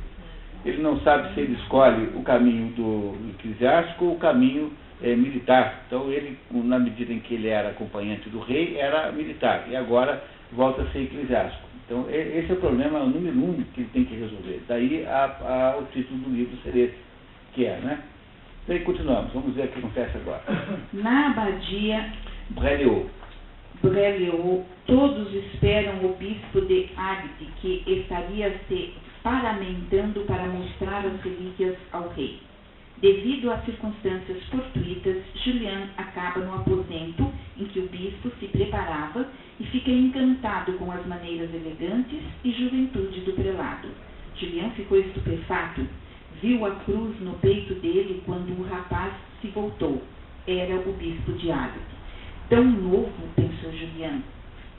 Ele não sabe se ele escolhe o caminho do eclesiástico ou o caminho militar. Então ele, na medida em que ele era acompanhante do rei, era militar. E agora volta a ser eclesiástico. Então esse é o problema número 1 que ele tem que resolver. Daí o título do livro ser esse, que é, né? Daí continuamos. Vamos ver o que acontece agora. Na abadia Breleau, todos esperam o bispo de Agde, que estaria se paramentando para mostrar as relíquias ao rei. Devido a circunstâncias fortuitas, Julien acaba no aposento em que o bispo se preparava e fica encantado com as maneiras elegantes e juventude do prelado. Julien ficou estupefato. Viu a cruz no peito dele quando o rapaz se voltou. Era o bispo de Agde. Tão novo, pensou Julien,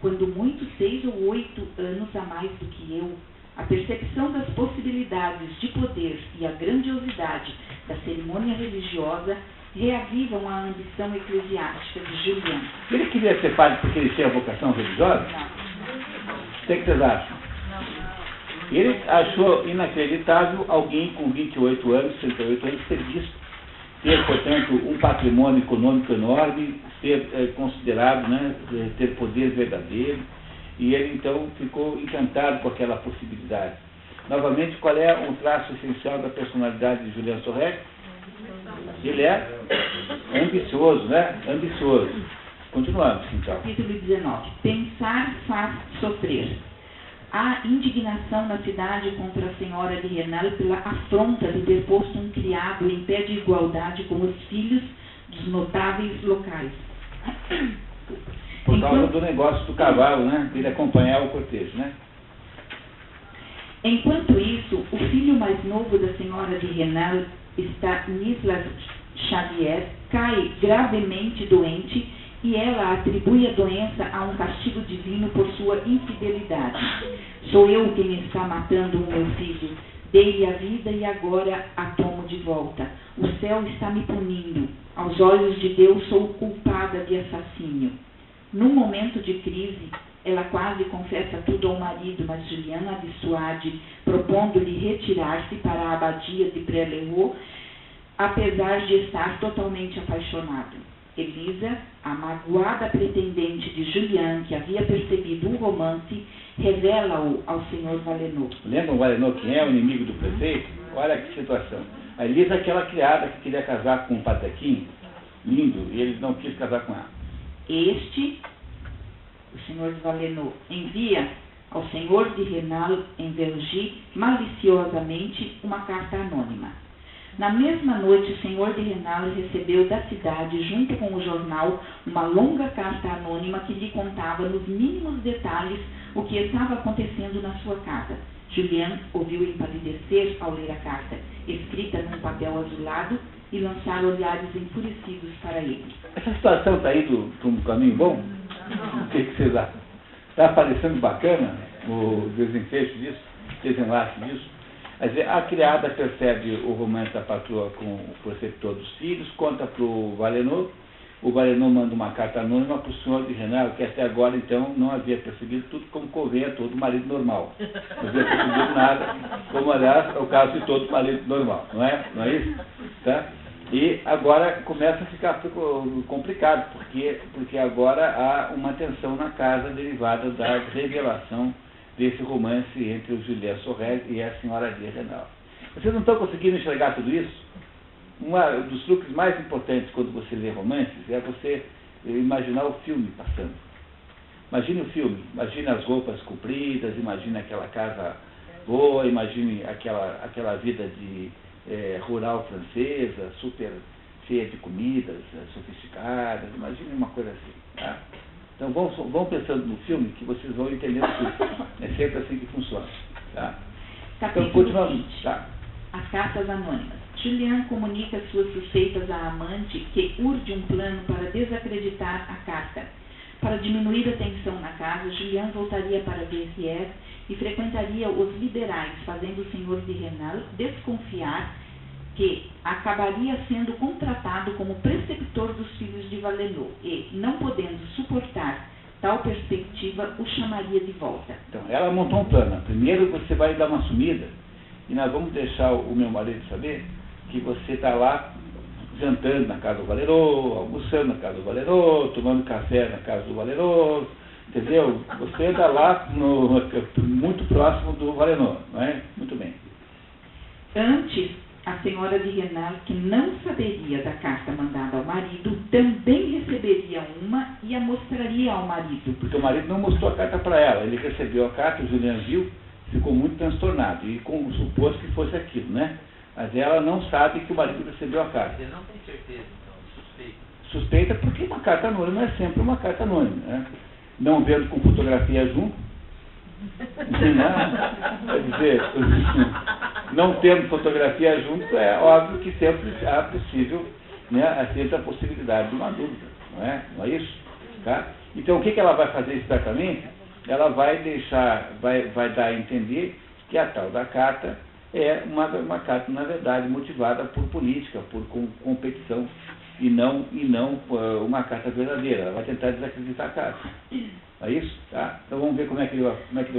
quando muito 6 ou 8 anos a mais do que eu. A percepção das possibilidades de poder e a grandiosidade da cerimônia religiosa reavivam a ambição eclesiástica de Julien. Ele queria ser padre porque ele tinha vocação religiosa? Não. O que vocês acham? Ele achou inacreditável alguém com 28 anos, 38 anos, ser bispo, ter, portanto, um patrimônio econômico enorme, ser considerado, né, ter poder verdadeiro. E ele, então, ficou encantado com aquela possibilidade. Novamente, qual é um traço essencial da personalidade de Julien Sorel? Ele é ambicioso, né? Ambicioso. Continuamos, então. Capítulo 19. Pensar faz sofrer. Há indignação na cidade contra a senhora de Renal pela afronta de ter posto um criado em pé de igualdade com os filhos dos notáveis locais. Por causa do negócio do cavalo, né? Ele acompanhar o cortejo, né? Enquanto isso, o filho mais novo da senhora de Renal, Stanislas Xavier, cai gravemente doente e ela atribui a doença a um castigo divino por sua infidelidade. Sou eu quem está matando o meu filho. Dei-lhe a vida e agora a tomo de volta. O céu está me punindo. Aos olhos de Deus sou culpada de assassínio. Num momento de crise, ela quase confessa tudo ao marido, mas Julien a dissuade, propondo-lhe retirar-se para a abadia de Breleau, apesar de estar totalmente apaixonado. Elisa, a magoada pretendente de Julian, que havia percebido o romance, revela-o ao Sr. Valenod. Lembra o Valenod, quem é o inimigo do prefeito? Olha que situação. A Elisa é aquela criada que queria casar com um patequinho, lindo, e ele não quis casar com ela. Este, o Sr. Valenod, envia ao Sr. de Renal em Vergy, maliciosamente, uma carta anônima. Na mesma noite, o Sr. de Renal recebeu da cidade, junto com o jornal, uma longa carta anônima que lhe contava nos mínimos detalhes o que estava acontecendo na sua casa. Julian ouviu empalidecer ao ler a carta, escrita num papel azulado, e lançar olhares enfurecidos para ele. Essa situação está indo para um caminho bom? O que vocês acham? Está parecendo bacana o desenfecho disso, desenlace disso? Quer dizer, a criada percebe o romance da patroa com o preceptor dos filhos, conta para o Valenod manda uma carta anônima para o senhor de Renal, que até agora, então, não havia percebido tudo como convém a todo marido normal. Não havia percebido nada, como, aliás, é o caso de todo marido normal, não é? Não é isso? Tá? E agora começa a ficar complicado, porque agora há uma tensão na casa derivada da revelação desse romance entre o Julien Sorel e a senhora de Renal. Vocês não estão conseguindo enxergar tudo isso? Um dos truques mais importantes quando você lê romances é você imaginar o filme passando. Imagine o filme, imagine as roupas compridas, imagine aquela casa boa, imagine aquela vida de rural francesa, super cheia de comidas sofisticadas, imagine uma coisa assim. Tá? Então vão pensando no filme que vocês vão entender tudo. É sempre assim que funciona. Tá? Então continuamos. Tá. As cartas anônimas. Julian comunica suas suspeitas à amante, que urde um plano para desacreditar a carta. Para diminuir a tensão na casa, Julian voltaria para Verrières e frequentaria os liberais, fazendo o Sr. de Renal desconfiar que acabaria sendo contratado como preceptor dos filhos de Valenod e, não podendo suportar tal perspectiva, o chamaria de volta. Então, ela montou um plano. Primeiro você vai dar uma sumida e nós vamos deixar o meu marido saber que você está lá jantando na casa do Valenod, almoçando na casa do Valenod, tomando café na casa do Valenod, entendeu? Você está lá muito próximo do Valenod, não é? Muito bem. Antes, a senhora de Renal, que não saberia da carta mandada ao marido, também receberia uma e a mostraria ao marido. Porque o marido não mostrou a carta para ela, ele recebeu a carta, o Julian viu, ficou muito transtornado e supôs que fosse aquilo, né? Mas ela não sabe que o marido recebeu a carta. Você não tem certeza, então, suspeita. Suspeita porque uma carta anônima é sempre uma carta anônima, né? Não vendo com fotografia junto, quer dizer, não tendo fotografia junto, é óbvio que sempre há possível, né, há sempre a possibilidade de uma dúvida, não é? Não é isso? Tá? Então o que ela vai fazer exatamente? Ela vai dar a entender que a tal da carta é uma carta, na verdade, motivada por política, por competição, e não uma carta verdadeira. Ela vai tentar desacreditar a carta. É isso? Tá? Então vamos ver como é que ele vai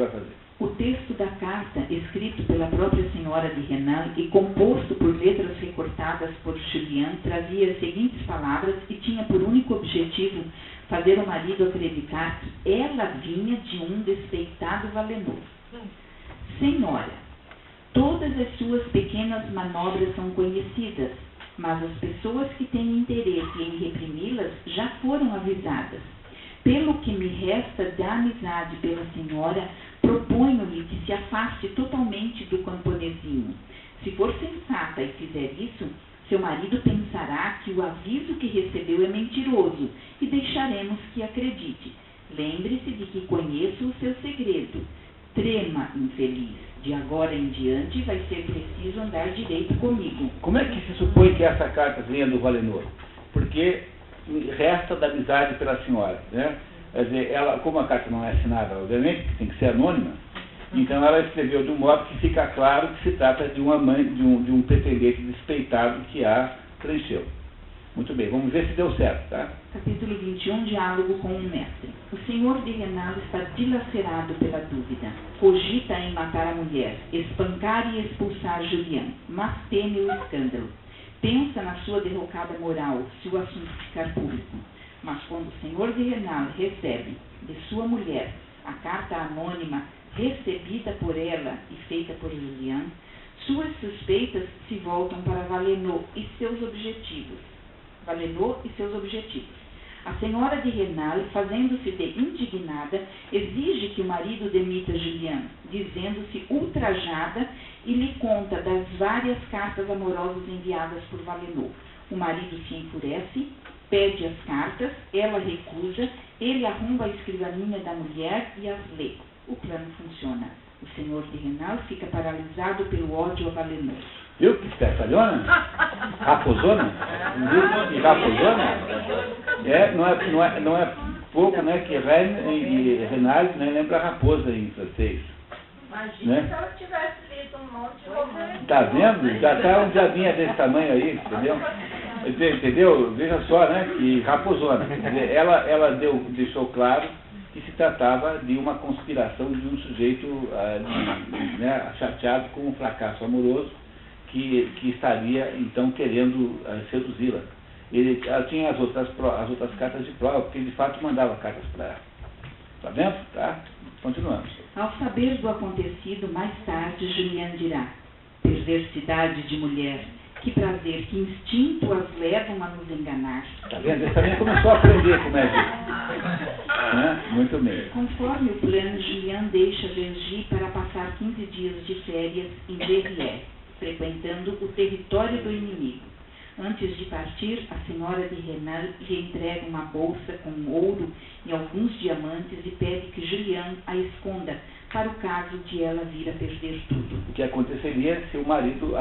fazer. O texto da carta, escrito pela própria senhora de Renal e composto por letras recortadas por Julian, trazia as seguintes palavras e tinha por único objetivo fazer o marido acreditar que ela vinha de um despeitado Valenod. Senhora, todas as suas pequenas manobras são conhecidas, mas as pessoas que têm interesse em reprimi-las já foram avisadas. Pelo que me resta da amizade pela senhora, proponho-lhe que se afaste totalmente do camponesinho. Se for sensata e fizer isso, seu marido pensará que o aviso que recebeu é mentiroso e deixaremos que acredite. Lembre-se de que conheço o seu segredo. Trema, infeliz. De agora em diante vai ser preciso andar direito comigo. Como é que se supõe que essa carta venha do Valenod? Porque resta da amizade pela senhora, né? Quer dizer, ela, como a carta não é assinada, obviamente, que tem que ser anônima, então ela escreveu de um modo que fica claro que se trata de uma mãe, de um pretendente despeitado que a preencheu. Muito bem, vamos ver se deu certo, tá? Capítulo 21, diálogo com o mestre. O senhor de Renal está dilacerado pela dúvida. Cogita em matar a mulher, espancar e expulsar Julian, mas teme o escândalo. pensa na sua derrocada moral, se o assunto ficar público. Mas quando o senhor de Renal recebe de sua mulher a carta anônima recebida por ela e feita por Julian, suas suspeitas se voltam para Valenod e seus objetivos. A senhora de Renal, fazendo-se de indignada, exige que o marido demita Julian, dizendo-se ultrajada, e lhe conta das várias cartas amorosas enviadas por Valenod. O marido se enfurece, pede as cartas, ela recusa, ele arromba a escrivaninha da mulher e as lê. O plano funciona. O senhor de Renal fica paralisado pelo ódio a Valenod. Viu que espertalhona? Raposona? Viu que raposona? Não é pouco, né? Que e Renal, né, lembra raposa em francês. Imagina Né? se ela tivesse lido um monte de romance. Tá vendo? Já tá um diabinha desse tamanho aí, entendeu? Entendeu? Veja só, né? Que raposona. Quer dizer, ela deixou claro que se tratava de uma conspiração de um sujeito né, chateado com um fracasso amoroso que estaria, então, querendo seduzi-la. Ela tinha as outras cartas de prova, porque ele, de fato, mandava cartas para ela. Tá vendo? Tá? Continuamos. Ao saber do acontecido, mais tarde, Julian dirá: perversidade de mulher, que prazer, que instinto as levam a nos enganar. Tá vendo? Ele também começou a aprender como é isso. Né? Muito bem. Conforme o plano, Julian deixa Vergy para passar 15 dias de férias em Verrières, frequentando o território do inimigo. Antes de partir, a senhora de Renal lhe entrega uma bolsa com ouro e alguns diamantes e pede que Julian a esconda, para o caso de ela vir a perder tudo. O que aconteceria se o marido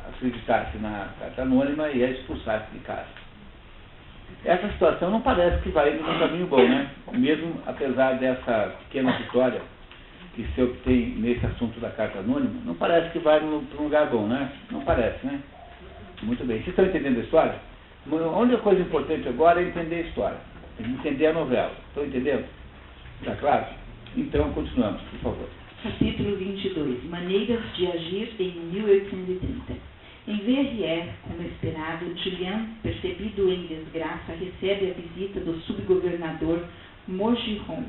acreditasse na carta anônima e a expulsasse de casa. Essa situação não parece que vai indo num caminho bom, né? Mesmo apesar dessa pequena vitória que se obtém nesse assunto da carta anônima, não parece que vai para um lugar bom, né? Não parece, né? Muito bem. Vocês estão entendendo a história? A única coisa importante agora é entender a história, entender a novela. Estão entendendo? Está claro? Então, continuamos, por favor. Capítulo 22. Maneiras de agir em 1830. Em Verrières, como esperado, Julian, percebido em desgraça, recebe a visita do subgovernador Maugiron,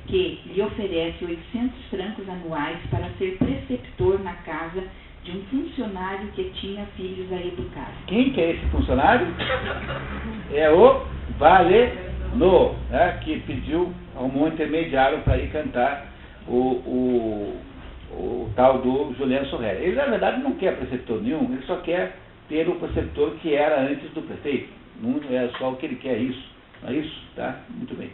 que lhe oferece 800 francos anuais para ser preceptor na casa de um funcionário que tinha filhos a educar. Quem que é esse funcionário? É o Valenod, né, que pediu a um intermediário para ir cantar o tal do Julien Sorel. Ele, na verdade, não quer preceptor nenhum, ele só quer ter o preceptor que era antes do prefeito. Não é só o que ele quer, isso. Não é isso? Tá? Muito bem.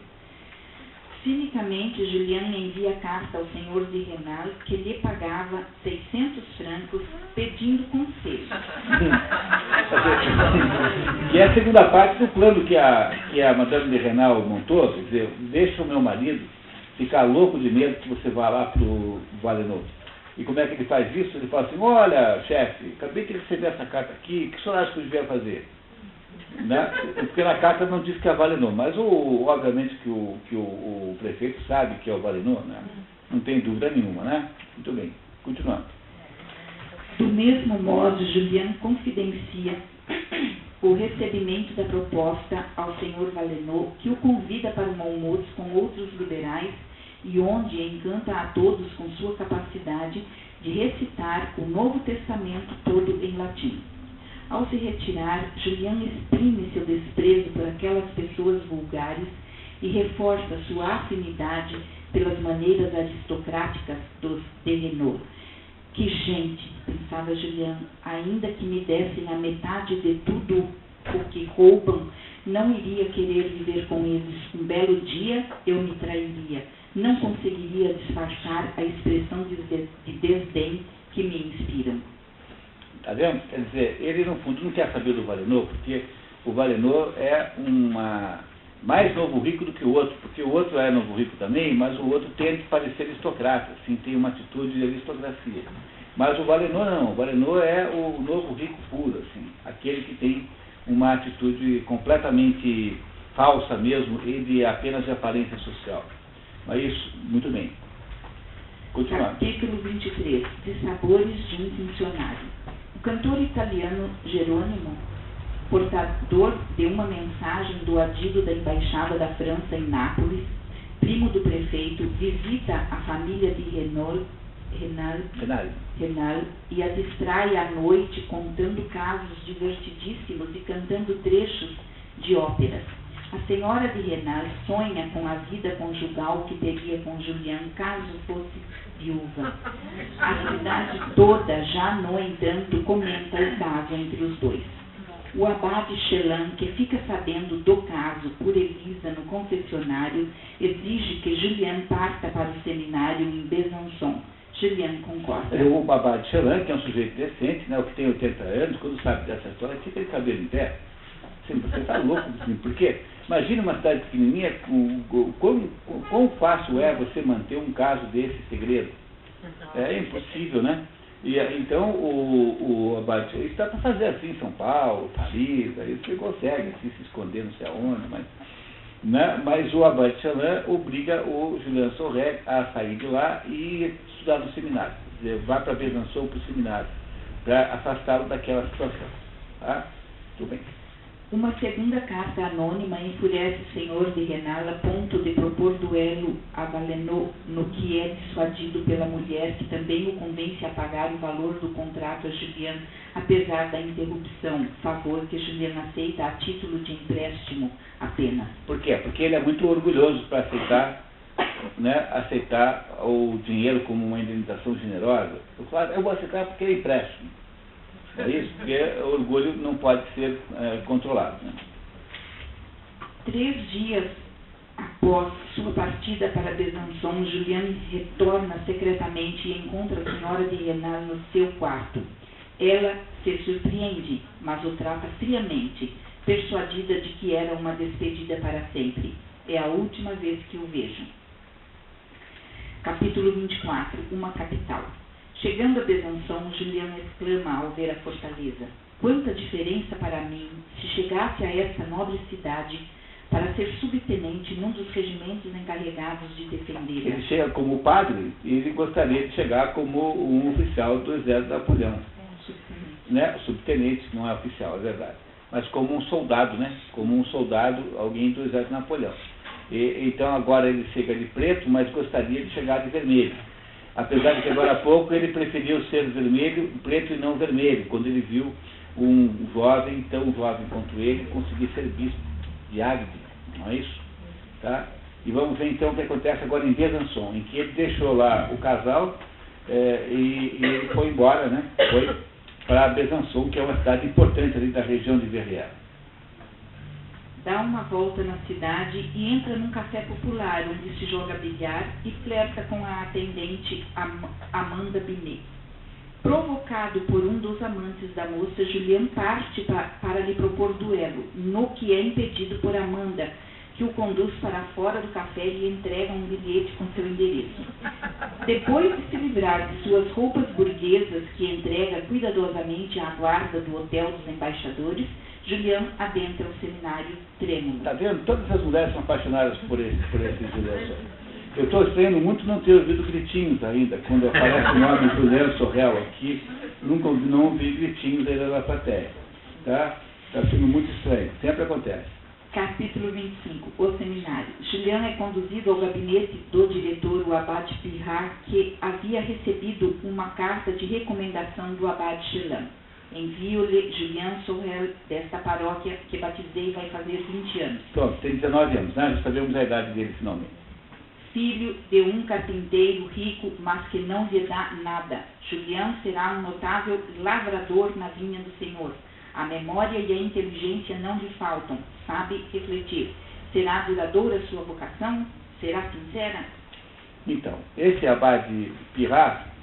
Cinicamente, Julian envia carta ao senhor de Renal, que lhe pagava 600 francos, pedindo conselho. Que é a segunda parte do plano que a Madame de Renal montou, quer dizer, deixa o meu marido ficar louco de medo que você vá lá para o Valenod. E como é que ele faz isso? Ele fala assim: olha, chefe, acabei de receber essa carta aqui, o que o senhor acha que eu devia fazer? Né? Porque na carta não diz que é Valenod, mas obviamente que o prefeito sabe que é o Valenod, né? Não tem dúvida nenhuma, né? Muito bem, continuando. Do mesmo modo, Julian confidencia o recebimento da proposta ao senhor Valenod, que o convida para um almoço com outros liberais e onde encanta a todos com sua capacidade de recitar o Novo Testamento todo em latim. Ao se retirar, Julian exprime seu desprezo por aquelas pessoas vulgares e reforça sua afinidade pelas maneiras aristocráticas dos de Renal. Que gente, pensava Julian, ainda que me dessem a metade de tudo o que roubam, não iria querer viver com eles. Um belo dia eu me trairia, não conseguiria disfarçar a expressão de desdém que me inspiram. Está vendo? Quer dizer, ele no fundo não quer saber do Valenod, porque o Valenod é mais novo rico do que o outro, porque o outro é novo rico também, mas o outro tende a parecer aristocrata, assim, tem uma atitude de aristocracia. Mas o Valenod não, o Valenod é o novo rico puro, assim, aquele que tem uma atitude completamente falsa mesmo e de apenas de aparência social. Mas isso, muito bem. Continuando. Capítulo 23. Dissabores de um funcionário. cantor italiano Jerônimo, portador de uma mensagem do adido da Embaixada da França em Nápoles, primo do prefeito, visita a família de Renal e a distrai à noite contando casos divertidíssimos e cantando trechos de óperas. A senhora de Renal sonha com a vida conjugal que teria com Julian caso fosse viúva. A cidade toda já, no entanto, comenta o caso entre os dois. O abade Chelan, que fica sabendo do caso por Elisa no confessionário, exige que Julian parta para o seminário em Besançon. Julian concorda. O abade Chelan, que é um sujeito decente, né, o que tem 80 anos, quando sabe dessa história, fica de cabelo em pé. Você está louco, por quê? Imagina uma cidade pequenininha, quão fácil é você manter um caso desse segredo? É impossível, né? E então o abade está para fazer assim em São Paulo, Paris, aí você consegue assim, se esconder não sei aonde, mas o abade Chelan obriga o Julian Sorel a sair de lá e estudar no seminário. Quer dizer, vai para Besançon para o seminário, para afastá-lo daquela situação. Tá? Tudo bem. Uma segunda carta anônima enfurece o senhor de Renal a ponto de propor duelo a Valenod, no que é dissuadido pela mulher, que também o convence a pagar o valor do contrato a Julian, apesar da interrupção, favor que Julian aceita a título de empréstimo apenas. Por quê? Porque ele é muito orgulhoso para aceitar o dinheiro como uma indenização generosa. Eu vou aceitar porque é empréstimo. É isso, porque o orgulho não pode ser controlado. Né? 3 dias após sua partida para Besançon, Julian retorna secretamente e encontra a senhora de Renal no seu quarto. Ela se surpreende, mas o trata friamente, persuadida de que era uma despedida para sempre. É a última vez que o vejo. Capítulo 24. Uma capital. Chegando a Besançon, Julian exclama ao ver a fortaleza: quanta diferença para mim se chegasse a esta nobre cidade para ser subtenente num dos regimentos encarregados de defendê-la. Ele chega como padre e ele gostaria de chegar como um oficial do exército de Napoleão. Né? Subtenente, não é oficial, é verdade. Mas como um soldado, né? Como um soldado, alguém do exército de Napoleão. Então agora ele chega de preto, mas gostaria de chegar de vermelho. Apesar de que agora há pouco ele preferiu ser vermelho, preto e não vermelho, quando ele viu um jovem, tão jovem quanto ele, conseguir ser bispo de Agde, não é isso? Tá? E vamos ver então o que acontece agora em Besançon, em que ele deixou lá o casal e ele foi embora, né? Foi para Besançon, que é uma cidade importante ali da região de Verrières. Dá uma volta na cidade e entra num café popular, onde se joga bilhar e flerta com a atendente Amanda Binet. Provocado por um dos amantes da moça, Julian parte para lhe propor duelo, no que é impedido por Amanda, que o conduz para fora do café e lhe entrega um bilhete com seu endereço. Depois de se livrar de suas roupas burguesas, que entrega cuidadosamente à guarda do hotel dos embaixadores, Julian adentra o seminário trêmulo. Está vendo? Todas as mulheres são apaixonadas por esse Julian. Eu estou estranhando muito não ter ouvido gritinhos ainda. Quando aparece o nome Julian Sorel aqui, não ouvi gritinhos ainda da plateia. Tá? Está sendo muito estranho. Sempre acontece. Capítulo 25. O seminário. Julian é conduzido ao gabinete do diretor, o abade Pirard, que havia recebido uma carta de recomendação do abade Chelan. Envio-lhe Julian Sorel, desta paróquia que batizei, vai fazer 20 anos. Pronto, tem 19 anos, né? Já sabemos a idade dele finalmente. Filho de um carpinteiro rico, mas que não lhe dá nada. Julian será um notável lavrador na vinha do Senhor. A memória e a inteligência não lhe faltam. Sabe refletir. Será duradoura sua vocação? Será sincera? Então, esse abade Pirard,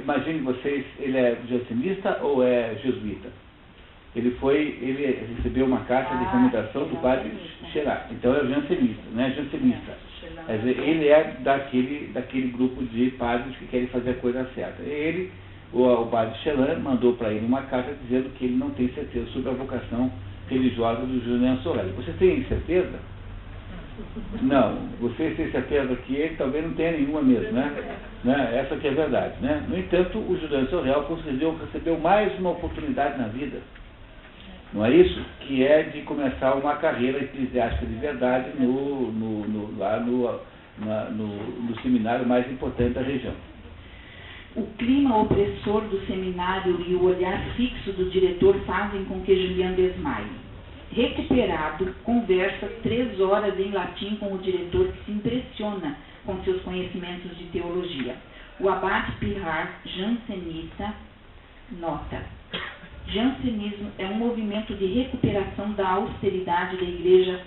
imagine vocês, ele é jansenista ou é jesuíta? Ele recebeu uma carta de recomendação do padre Chelan. Então é jansenista, não é jansenista. Quer dizer, ele é daquele grupo de padres que querem fazer a coisa certa. O padre Chelan mandou para ele uma carta dizendo que ele não tem certeza sobre a vocação religiosa do Julian Sorel. Você tem certeza? Não, você tem certeza que ele talvez não tenha nenhuma mesmo, né? Essa que é a verdade, né? No entanto, o Juliano Sorel recebeu mais uma oportunidade na vida. Não é isso? Que é de começar uma carreira eclesiástica de verdade no seminário mais importante da região. O clima opressor do seminário e o olhar fixo do diretor fazem com que Julián desmaie. Recuperado, conversa 3 horas em latim com o diretor, que se impressiona com seus conhecimentos de teologia. O abade Pirard, jansenista, nota: jansenismo é um movimento de recuperação da austeridade da Igreja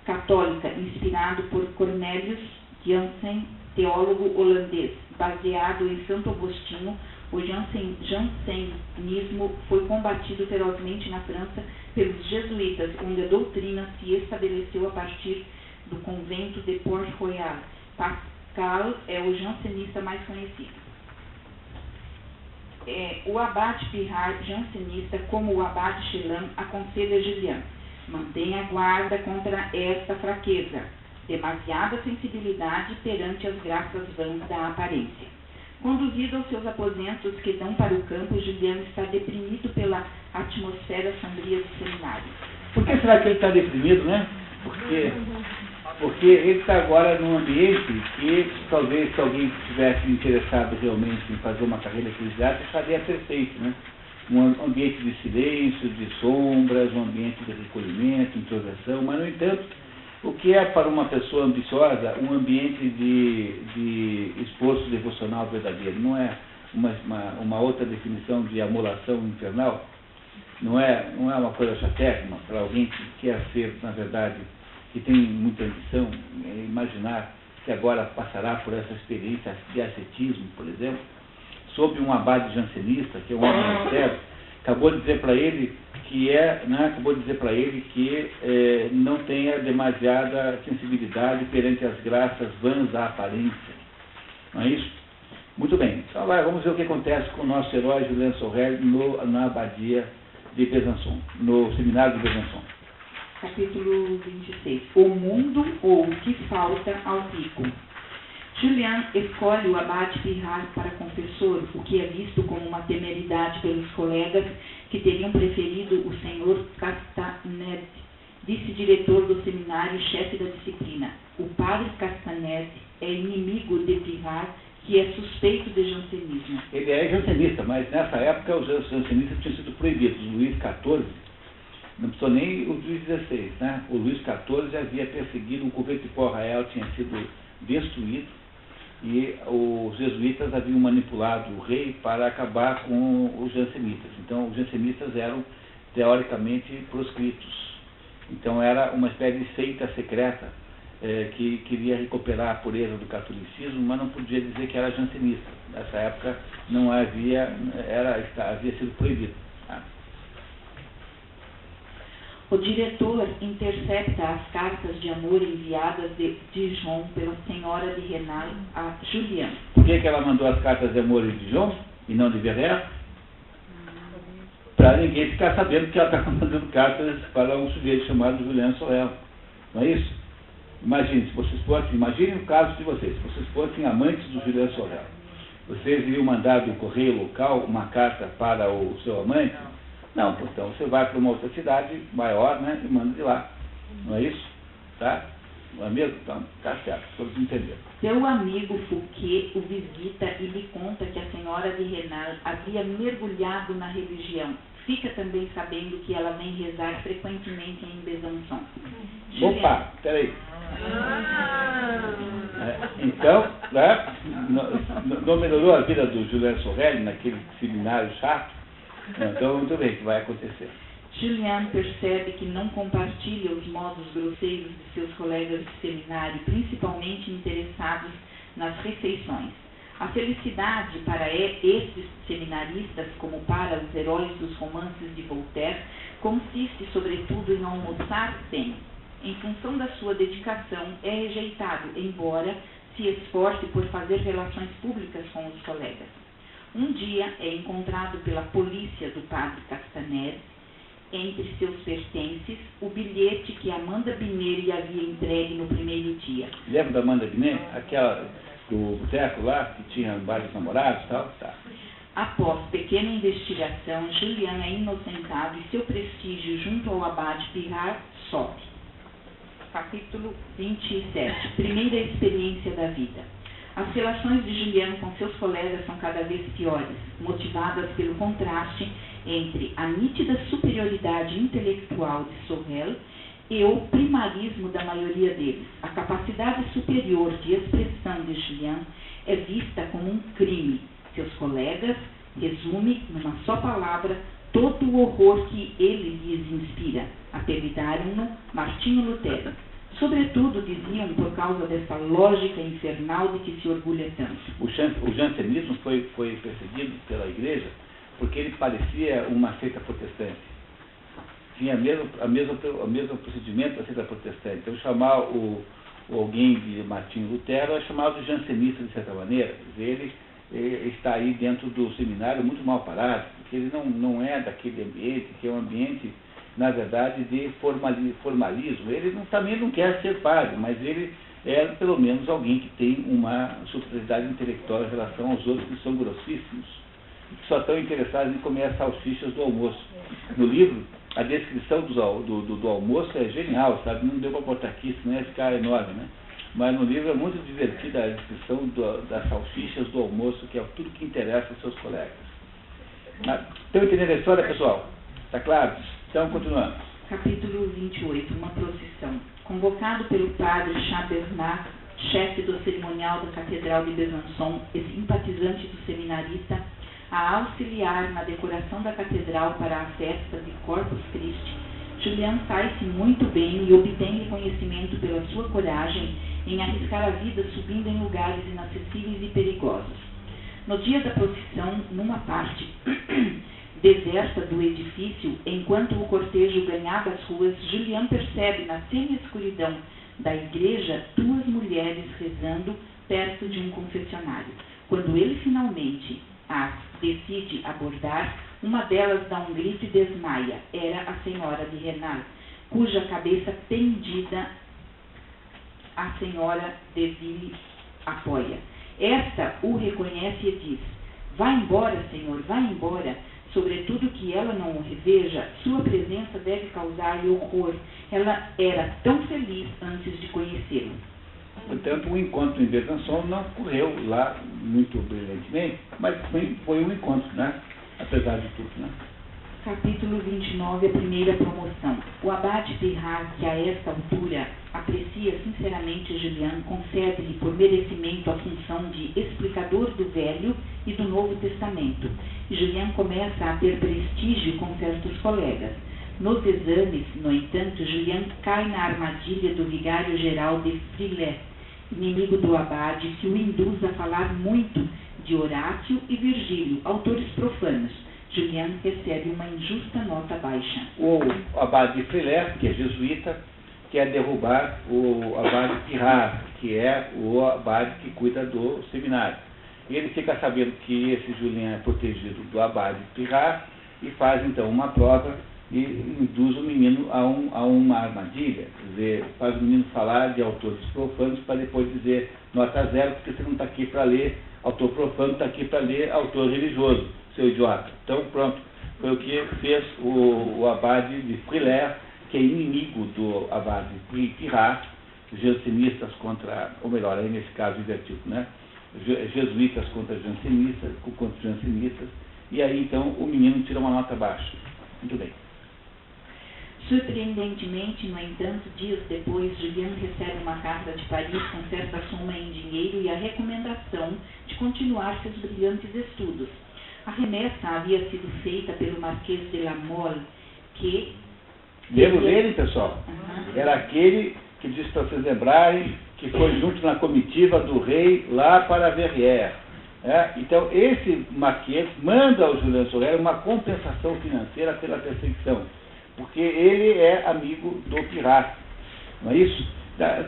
Católica, inspirado por Cornelius Jansen, teólogo holandês. Baseado em Santo Agostinho, o jansenismo foi combatido ferozmente na França pelos jesuítas, onde a doutrina se estabeleceu a partir do convento de Port-Royal. Pascal é o jansenista mais conhecido. O abade Pirard, jansenista, como o abade Chelan, aconselha Julián: mantenha guarda contra esta fraqueza, demasiada sensibilidade perante as graças vãs da aparência. Conduzido aos seus aposentos que dão para o campo, Julián está deprimido pela atmosfera sombria do seminário. Por que será que ele está deprimido, né? Porque ele está agora num ambiente que talvez se alguém estivesse interessado realmente em fazer uma carreira eclesiástica, estaria perfeito, né? Um ambiente de silêncio, de sombras, um ambiente de recolhimento, introversão, mas, no entanto, o que é para uma pessoa ambiciosa um ambiente de esforço devocional verdadeiro? Não é uma outra definição de amolação infernal? Não é uma coisa chatérrima para alguém que quer ser, na verdade, que tem muita ambição, imaginar que agora passará por essa experiência de ascetismo, por exemplo, sob um abade jansenista, que é um homem austero, acabou de dizer para ele que não tenha demasiada sensibilidade perante as graças vãs da aparência. Não é isso? Muito bem. Então agora vamos ver o que acontece com o nosso herói Julián Sorel na abadia de Besançon, no seminário de Besançon. Capítulo 26. O mundo ou o que falta ao rico. Julián escolhe o abade Pirard para confessor, o que é visto como uma temeridade pelos colegas que teriam preferido o senhor Castanet, vice-diretor do seminário e chefe da disciplina. O padre Castanet é inimigo de Pirard, que é suspeito de jansenismo. Ele é jansenista, mas nessa época os jansenistas tinham sido proibidos. O Luís XIV, não precisou nem o Luís XVI, né? O Luís XIV havia perseguido, o convento de Port-Royal tinha sido destruído, e os jesuítas haviam manipulado o rei para acabar com os jansenistas. Então, os jansenistas eram, teoricamente, proscritos. Então, era uma espécie de seita secreta que queria recuperar a pureza do catolicismo, mas não podia dizer que era jansenista. Nessa época, não havia sido proibido. Tá? O diretor intercepta as cartas de amor enviadas de Dijon pela senhora de Renal a Julián. Por que ela mandou as cartas de amor de Dijon e não de Verrières? Para ninguém ficar sabendo que ela está mandando cartas para um sujeito chamado Julián Sorel. Não é isso? Imaginem o caso de vocês. Se vocês fossem amantes do Julián Sorel, vocês iriam mandar do correio local uma carta para o seu amante? Não, então você vai para uma outra cidade maior, né, e manda de lá. Não é isso? Tá? Não é mesmo? Então, tá certo, todos entenderam. Seu amigo Fouquet o visita e lhe conta que a senhora de Renal havia mergulhado na religião. Fica também sabendo que ela vem rezar frequentemente em Besançon. Opa, peraí. Então, né, não melhorou a vida do Julián Sorel naquele seminário chato? Então, muito bem, o que vai acontecer? Julián percebe que não compartilha os modos grosseiros de seus colegas de seminário, principalmente interessados nas refeições. A felicidade para estes seminaristas, como para os heróis dos romances de Voltaire, consiste sobretudo em almoçar bem. Em função da sua dedicação, é rejeitado, embora se esforce por fazer relações públicas com os colegas. Um dia é encontrado pela polícia do padre Castanet, entre seus pertences, o bilhete bilhete que Amanda Binet lhe havia entregue no primeiro dia. Lembra da Amanda Binet? Aquela do boteco lá, que tinha vários namorados e tal? Tá. Após pequena investigação, Julian é inocentado e seu prestígio junto ao abade Pirard sobe. Capítulo 27. Primeira experiência da vida. As relações de Julian com seus colegas são cada vez piores, motivadas pelo contraste entre a nítida superioridade intelectual de Sorel e o primarismo da maioria deles. A capacidade superior de expressão de Julian é vista como um crime. Seus colegas resumem, numa só palavra, todo o horror que ele lhes inspira. Apelidaram-no Martinho Lutero. Sobretudo, diziam, por causa dessa lógica infernal de que se orgulha tanto. O jansenismo foi perseguido pela igreja porque ele parecia uma seita protestante. Tinha o mesmo procedimento da seita protestante. Então, chamar alguém de Martinho Lutero é chamado de jansenista, de certa maneira. Ele está aí dentro do seminário muito mal parado, porque ele não é daquele ambiente, que é um ambiente, na verdade, de formalismo. Ele também não quer ser padre, mas ele é, pelo menos, alguém que tem uma superioridade intelectual em relação aos outros que são grossíssimos, que só estão interessados em comer as salsichas do almoço. No livro, a descrição do almoço é genial, sabe? Não deu para botar aqui, senão ia ficar enorme, né? Mas no livro é muito divertida a descrição das salsichas do almoço, que é tudo que interessa aos seus colegas. Estão entendendo a história, pessoal? Está claro? Então, continuando. Capítulo 28. Uma procissão. Convocado pelo padre Chabernat, chefe do cerimonial da Catedral de Besançon e simpatizante do seminarista, a auxiliar na decoração da catedral para a festa de Corpus Christi, Julian sai-se muito bem e obtém reconhecimento pela sua coragem em arriscar a vida subindo em lugares inacessíveis e perigosos. No dia da procissão, numa parte deserta do edifício, enquanto o cortejo ganhava as ruas, Julian percebe na semi-escuridão da igreja 2 mulheres rezando perto de um confessionário. Quando ele finalmente as decide abordar, uma delas dá um grito e desmaia. Era a senhora de Renal, cuja cabeça pendida a senhora de Ville apoia. Esta o reconhece e diz: "Vá embora, senhor, vá embora." Sobretudo que ela não o reveja, sua presença deve causar-lhe horror. Ela era tão feliz antes de conhecê-lo. Portanto, o encontro em Besançon não ocorreu lá muito brilhantemente, mas foi um encontro, né? Apesar de tudo, né? Capítulo 29, a primeira promoção. O abade Pirard, que a esta altura aprecia sinceramente Julian, concede-lhe por merecimento a função de explicador do Velho e do Novo Testamento. E Julian começa a ter prestígio com certos colegas. Nos exames, no entanto, Julian cai na armadilha do vigário-geral de Frilet, inimigo do abade, que o induz a falar muito de Horácio e Virgílio, autores profanos. Julian recebe uma injusta nota baixa. O abade de Frilet, que é jesuíta, quer derrubar o abade Pirard, que é o abade que cuida do seminário. Ele fica sabendo que esse Julian é protegido do abade Pirard e faz então uma prova e induz o menino a uma armadilha, quer dizer, faz o menino falar de autores profanos para depois dizer nota 0, porque você não está aqui para ler autor profano, está aqui para ler autor religioso, seu idiota. Então, pronto, foi o que fez o abade de Frilet, que é inimigo do abade Pirard, jansenistas contra, ou melhor, aí nesse caso invertido, né? Jesuítas contra jansenistas, e aí então o menino tira uma nota baixa. Muito bem. Surpreendentemente, no entanto, dias depois, Julian recebe uma carta de Paris com certa soma em dinheiro e a recomendação de continuar seus brilhantes estudos. A remessa havia sido feita pelo Marquês de La Mole, que... Lembro dele, pessoal? Era aquele que disse para vocês lembrarem que foi junto na comitiva do rei lá para Verrières. Então, esse Marquês manda ao Julian Sorel uma compensação financeira pela perseguição, porque ele é amigo do Pirard, não é isso?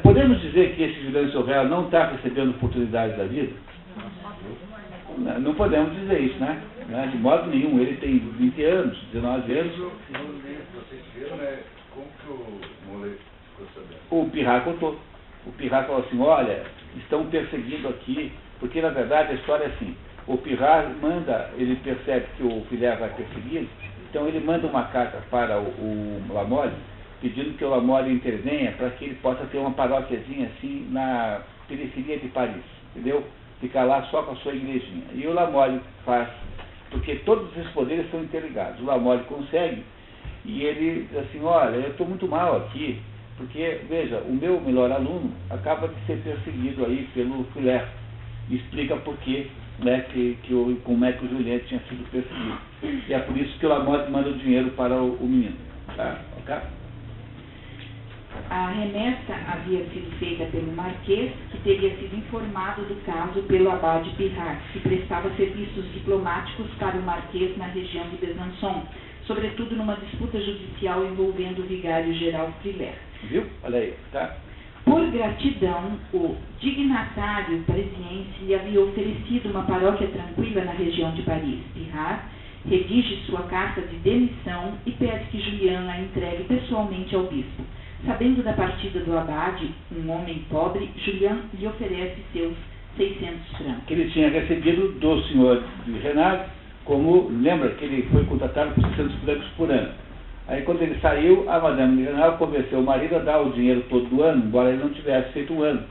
Podemos dizer que esse Julian Sorel não está recebendo oportunidades da vida? Não podemos dizer isso, né? De modo nenhum. Ele tem 20 anos, 19 anos. Vocês viram, né, como que o o Pirrat contou. O Pirrat falou assim, olha, estão perseguindo aqui, porque na verdade a história é assim, o Pirrat manda, ele percebe que o Filer vai perseguir, então ele manda uma carta para o Lamolle, pedindo que o Lamolle intervenha para que ele possa ter uma paróquiazinha assim na periferia de Paris, entendeu? Ficar lá só com a sua igrejinha. E o Lamolle faz, porque todos esses poderes são interligados. O Lamolle consegue, e ele diz assim, olha, eu estou muito mal aqui, porque, veja, o meu melhor aluno acaba de ser perseguido aí pelo Filer. Explica por quê, né, como é que o Julien tinha sido perseguido. E é por isso que o Lamotte manda o dinheiro para o menino. Tá? Okay? A remessa havia sido feita pelo Marquês, que teria sido informado do caso pelo abade Pirrat, que prestava serviços diplomáticos para o Marquês na região de Besançon, sobretudo numa disputa judicial envolvendo o vigário-geral Filer. Viu? Olha aí, tá? Por gratidão, o dignatário parisiense lhe havia oferecido uma paróquia tranquila na região de Paris. Pirrat redige sua carta de demissão e pede que Julien a entregue pessoalmente ao bispo. Sabendo da partida do abade, um homem pobre, Julien lhe oferece seus 600 francos. Que ele tinha recebido do senhor de Renard, como, lembra que ele foi contratado por 600 francos por ano. Aí quando ele saiu, a Madame de Renard convenceu o marido a dar o dinheiro todo do ano, embora ele não tivesse feito um ano.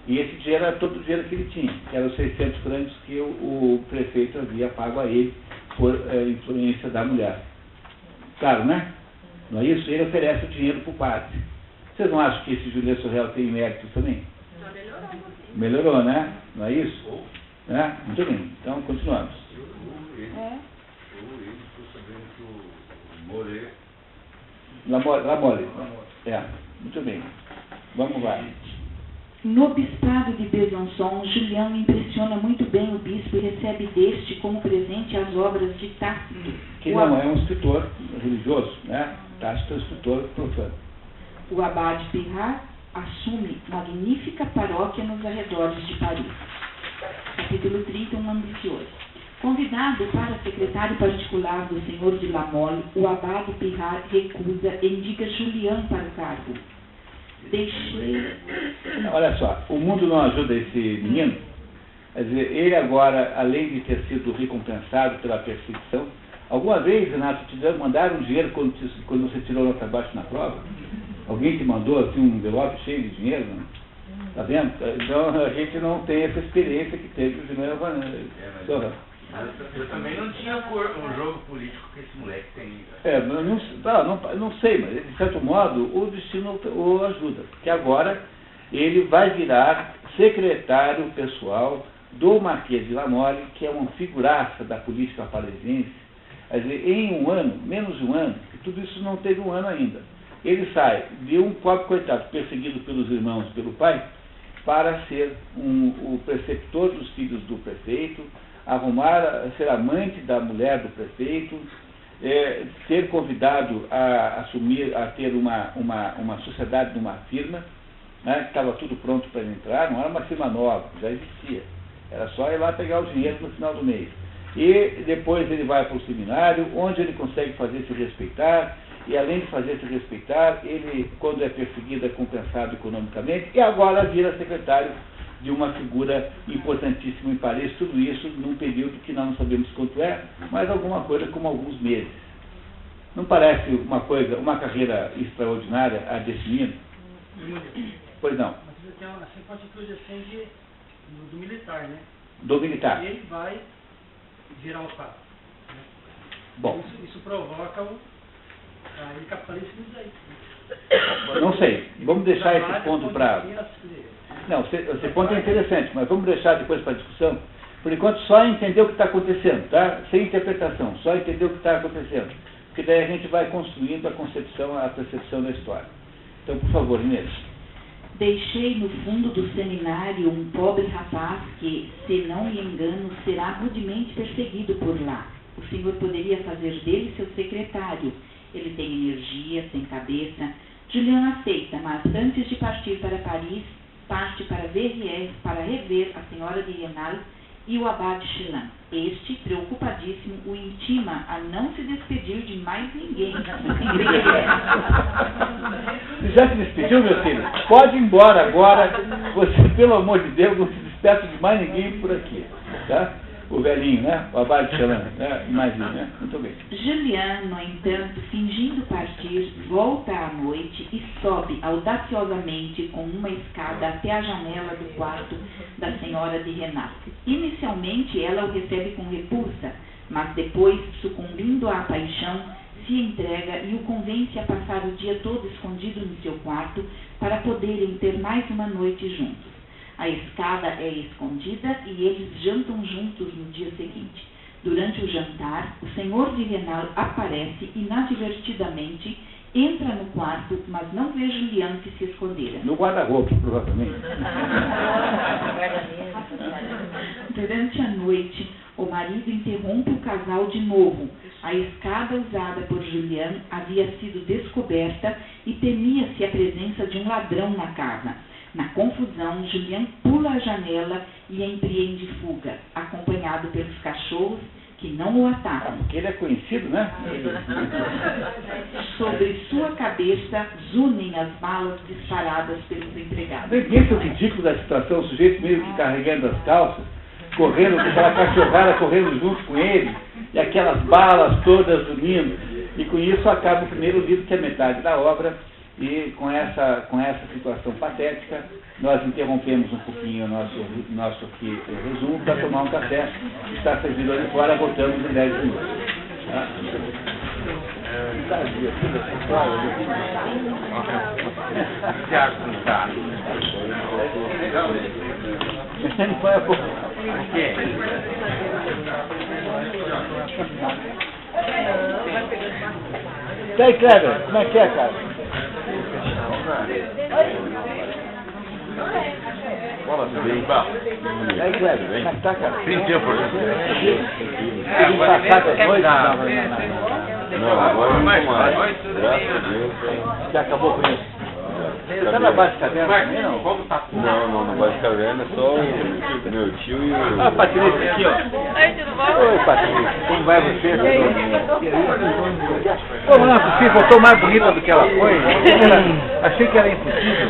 E esse dinheiro era todo o dinheiro que ele tinha, que eram os 600 francos que o prefeito havia pago a ele por influência da mulher. Claro, né? Não é isso? Ele oferece o dinheiro para o padre. Vocês não acham que esse Julien Sorel tem mérito também? Já melhorou um pouquinho. Melhorou, né? Não é isso? Né? Muito bem. Então, continuamos. Ele ficou sabendo que o Moret... Lamolle. É, muito bem. Vamos lá. No bispado de Besançon, Julien impressiona muito bem o bispo e recebe deste como presente as obras de Tácito. Que não é um escritor religioso, né? Tácito é um escritor profano. O abade Pirrat assume magnífica paróquia nos arredores de Paris. Capítulo 30, um ambicioso. Convidado para secretário particular do senhor de Lamolle, o abade Pirrat recusa e indica Julien para o cargo. Olha só, o mundo não ajuda esse menino. Quer dizer, ele agora, além de ter sido recompensado pela perseguição, alguma vez, Renato, te mandaram dinheiro quando você tirou nota baixa na prova? Alguém te mandou assim um envelope cheio de dinheiro? Não? Tá vendo? Então a gente não tem essa experiência que teve o Julien Sorel. Eu também não tinha um jogo político que esse moleque tem. Não sei, mas de certo modo o destino o ajuda, porque agora ele vai virar secretário pessoal do Marquês de Lamolle, que é uma figuraça da política parisiense. Quer dizer, em um ano, menos de um ano, que tudo isso não teve um ano ainda, ele sai de um pobre coitado perseguido pelos irmãos e pelo pai, para ser o preceptor dos filhos do prefeito, ser amante da mulher do prefeito, ser convidado a ter uma sociedade numa firma, né, que estava tudo pronto para ele entrar, não era uma firma nova, já existia. Era só ir lá pegar o dinheiro no final do mês. E depois ele vai para o seminário, onde ele consegue fazer se respeitar, e além de fazer se respeitar, ele, quando é perseguido, é compensado economicamente, e agora vira secretário de uma figura importantíssima em Paris, tudo isso num período que nós não sabemos quanto é, mas alguma coisa como alguns meses. Não parece uma carreira extraordinária a desse menino? Pois não. Mas você tem uma atitude assim do militar, né? Do militar. Ele vai virar um papo. Né? Bom. Isso provoca o capitalismo daí. Não sei. Vamos deixar esse ponto para... Não, esse ponto é interessante, mas vamos deixar depois para discussão. Por enquanto, só entender o que está acontecendo, tá? Sem interpretação, só entender o que está acontecendo. Porque daí a gente vai construindo a percepção da história. Então, por favor, Inês. Deixei no fundo do seminário um pobre rapaz que, se não me engano, será rudemente perseguido por lá. O senhor poderia fazer dele seu secretário. Ele tem energia, tem cabeça. Julien aceita, mas antes de partir para Paris, parte para Verrières para rever a senhora de Renal e o abade Chelan. Este, preocupadíssimo, o intima a não se despedir de mais ninguém. Já se despediu, meu filho? Pode ir embora agora. Você, pelo amor de Deus, não se despeça de mais ninguém por aqui. Tá? O velhinho, né? O Abade Xalã, né? Imagina, né? Muito bem. Julian, no entanto, fingindo partir, volta à noite e sobe audaciosamente com uma escada até a janela do quarto da senhora de Renat. Inicialmente, ela o recebe com repulsa, mas depois, sucumbindo à paixão, se entrega e o convence a passar o dia todo escondido no seu quarto para poderem ter mais uma noite juntos. A escada é escondida e eles jantam juntos no dia seguinte. Durante o jantar, o senhor de Renal aparece inadvertidamente, entra no quarto, mas não vê Julian que se escondera. No guarda-roupa, provavelmente. Durante a noite, o marido interrompe o casal de novo. A escada usada por Julian havia sido descoberta e temia-se a presença de um ladrão na casa. Na confusão, Julian pula a janela e empreende fuga, acompanhado pelos cachorros que não o atacam. Porque ele é conhecido, né? Sobre sua cabeça zunem as balas disparadas pelos empregados. Você pensa o ridículo da situação, o sujeito meio que carregando as calças, correndo, com aquela cachorrada correndo junto com ele, e aquelas balas todas unindo. E com isso acaba o primeiro livro, que é metade da obra. E com essa situação patética, nós interrompemos um pouquinho o nosso aqui, resumo para tomar um café. Está servido ali fora, voltamos em 10 minutos. Tá? Ele foi a pouco. E aí, Kleber, como é que é, cara? Bola do bem. E aí, Kleber, como é que tá, cara? Tem tempo, Você vem passar com as noites? Não, agora não mais. Graças a Deus. Já acabou com isso? Você tá na base caverna também, não? Não, na base caverna é só o meu tio e o... Ah, Patrícia, aqui, ó. Oi, tudo bom? Oi, Patrícia, como vai você? Como não é possível? Voltou mais bonita do que ela foi? Achei que era impossível.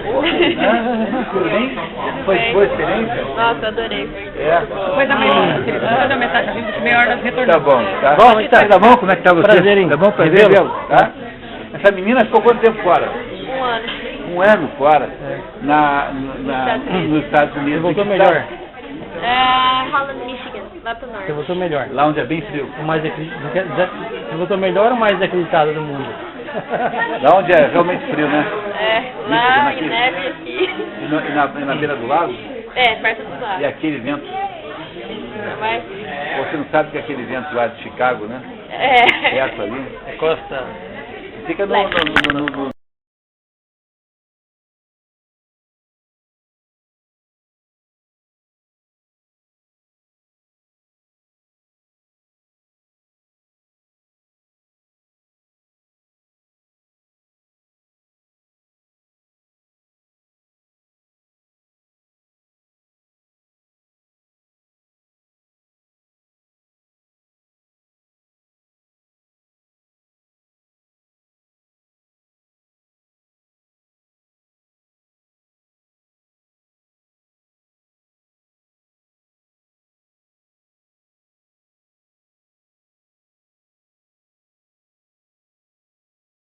Tudo bem? Foi boa experiência? Nossa, adorei. É? Depois da metade, meia hora nós retornamos. Tá bom, tá. Bom, tá bom? Como é que tá você? Prazer, Tá bom? Prazer vê-lo, tá? Essa menina ficou quanto tempo fora? 1 ano. 1 ano fora, nos Estados Unidos. Você voltou Que melhor. Holland, Michigan, lá pro norte. Você voltou melhor. Lá onde é bem frio. O mais você voltou melhor ou mais acreditado do mundo? Lá onde é realmente frio, né? Lá e neve aqui. E na beira do lago? Perto do E lado. aquele vento? Mas, Você não sabe que aquele vento lá de Chicago, né? Perto ali. Costa. Fica no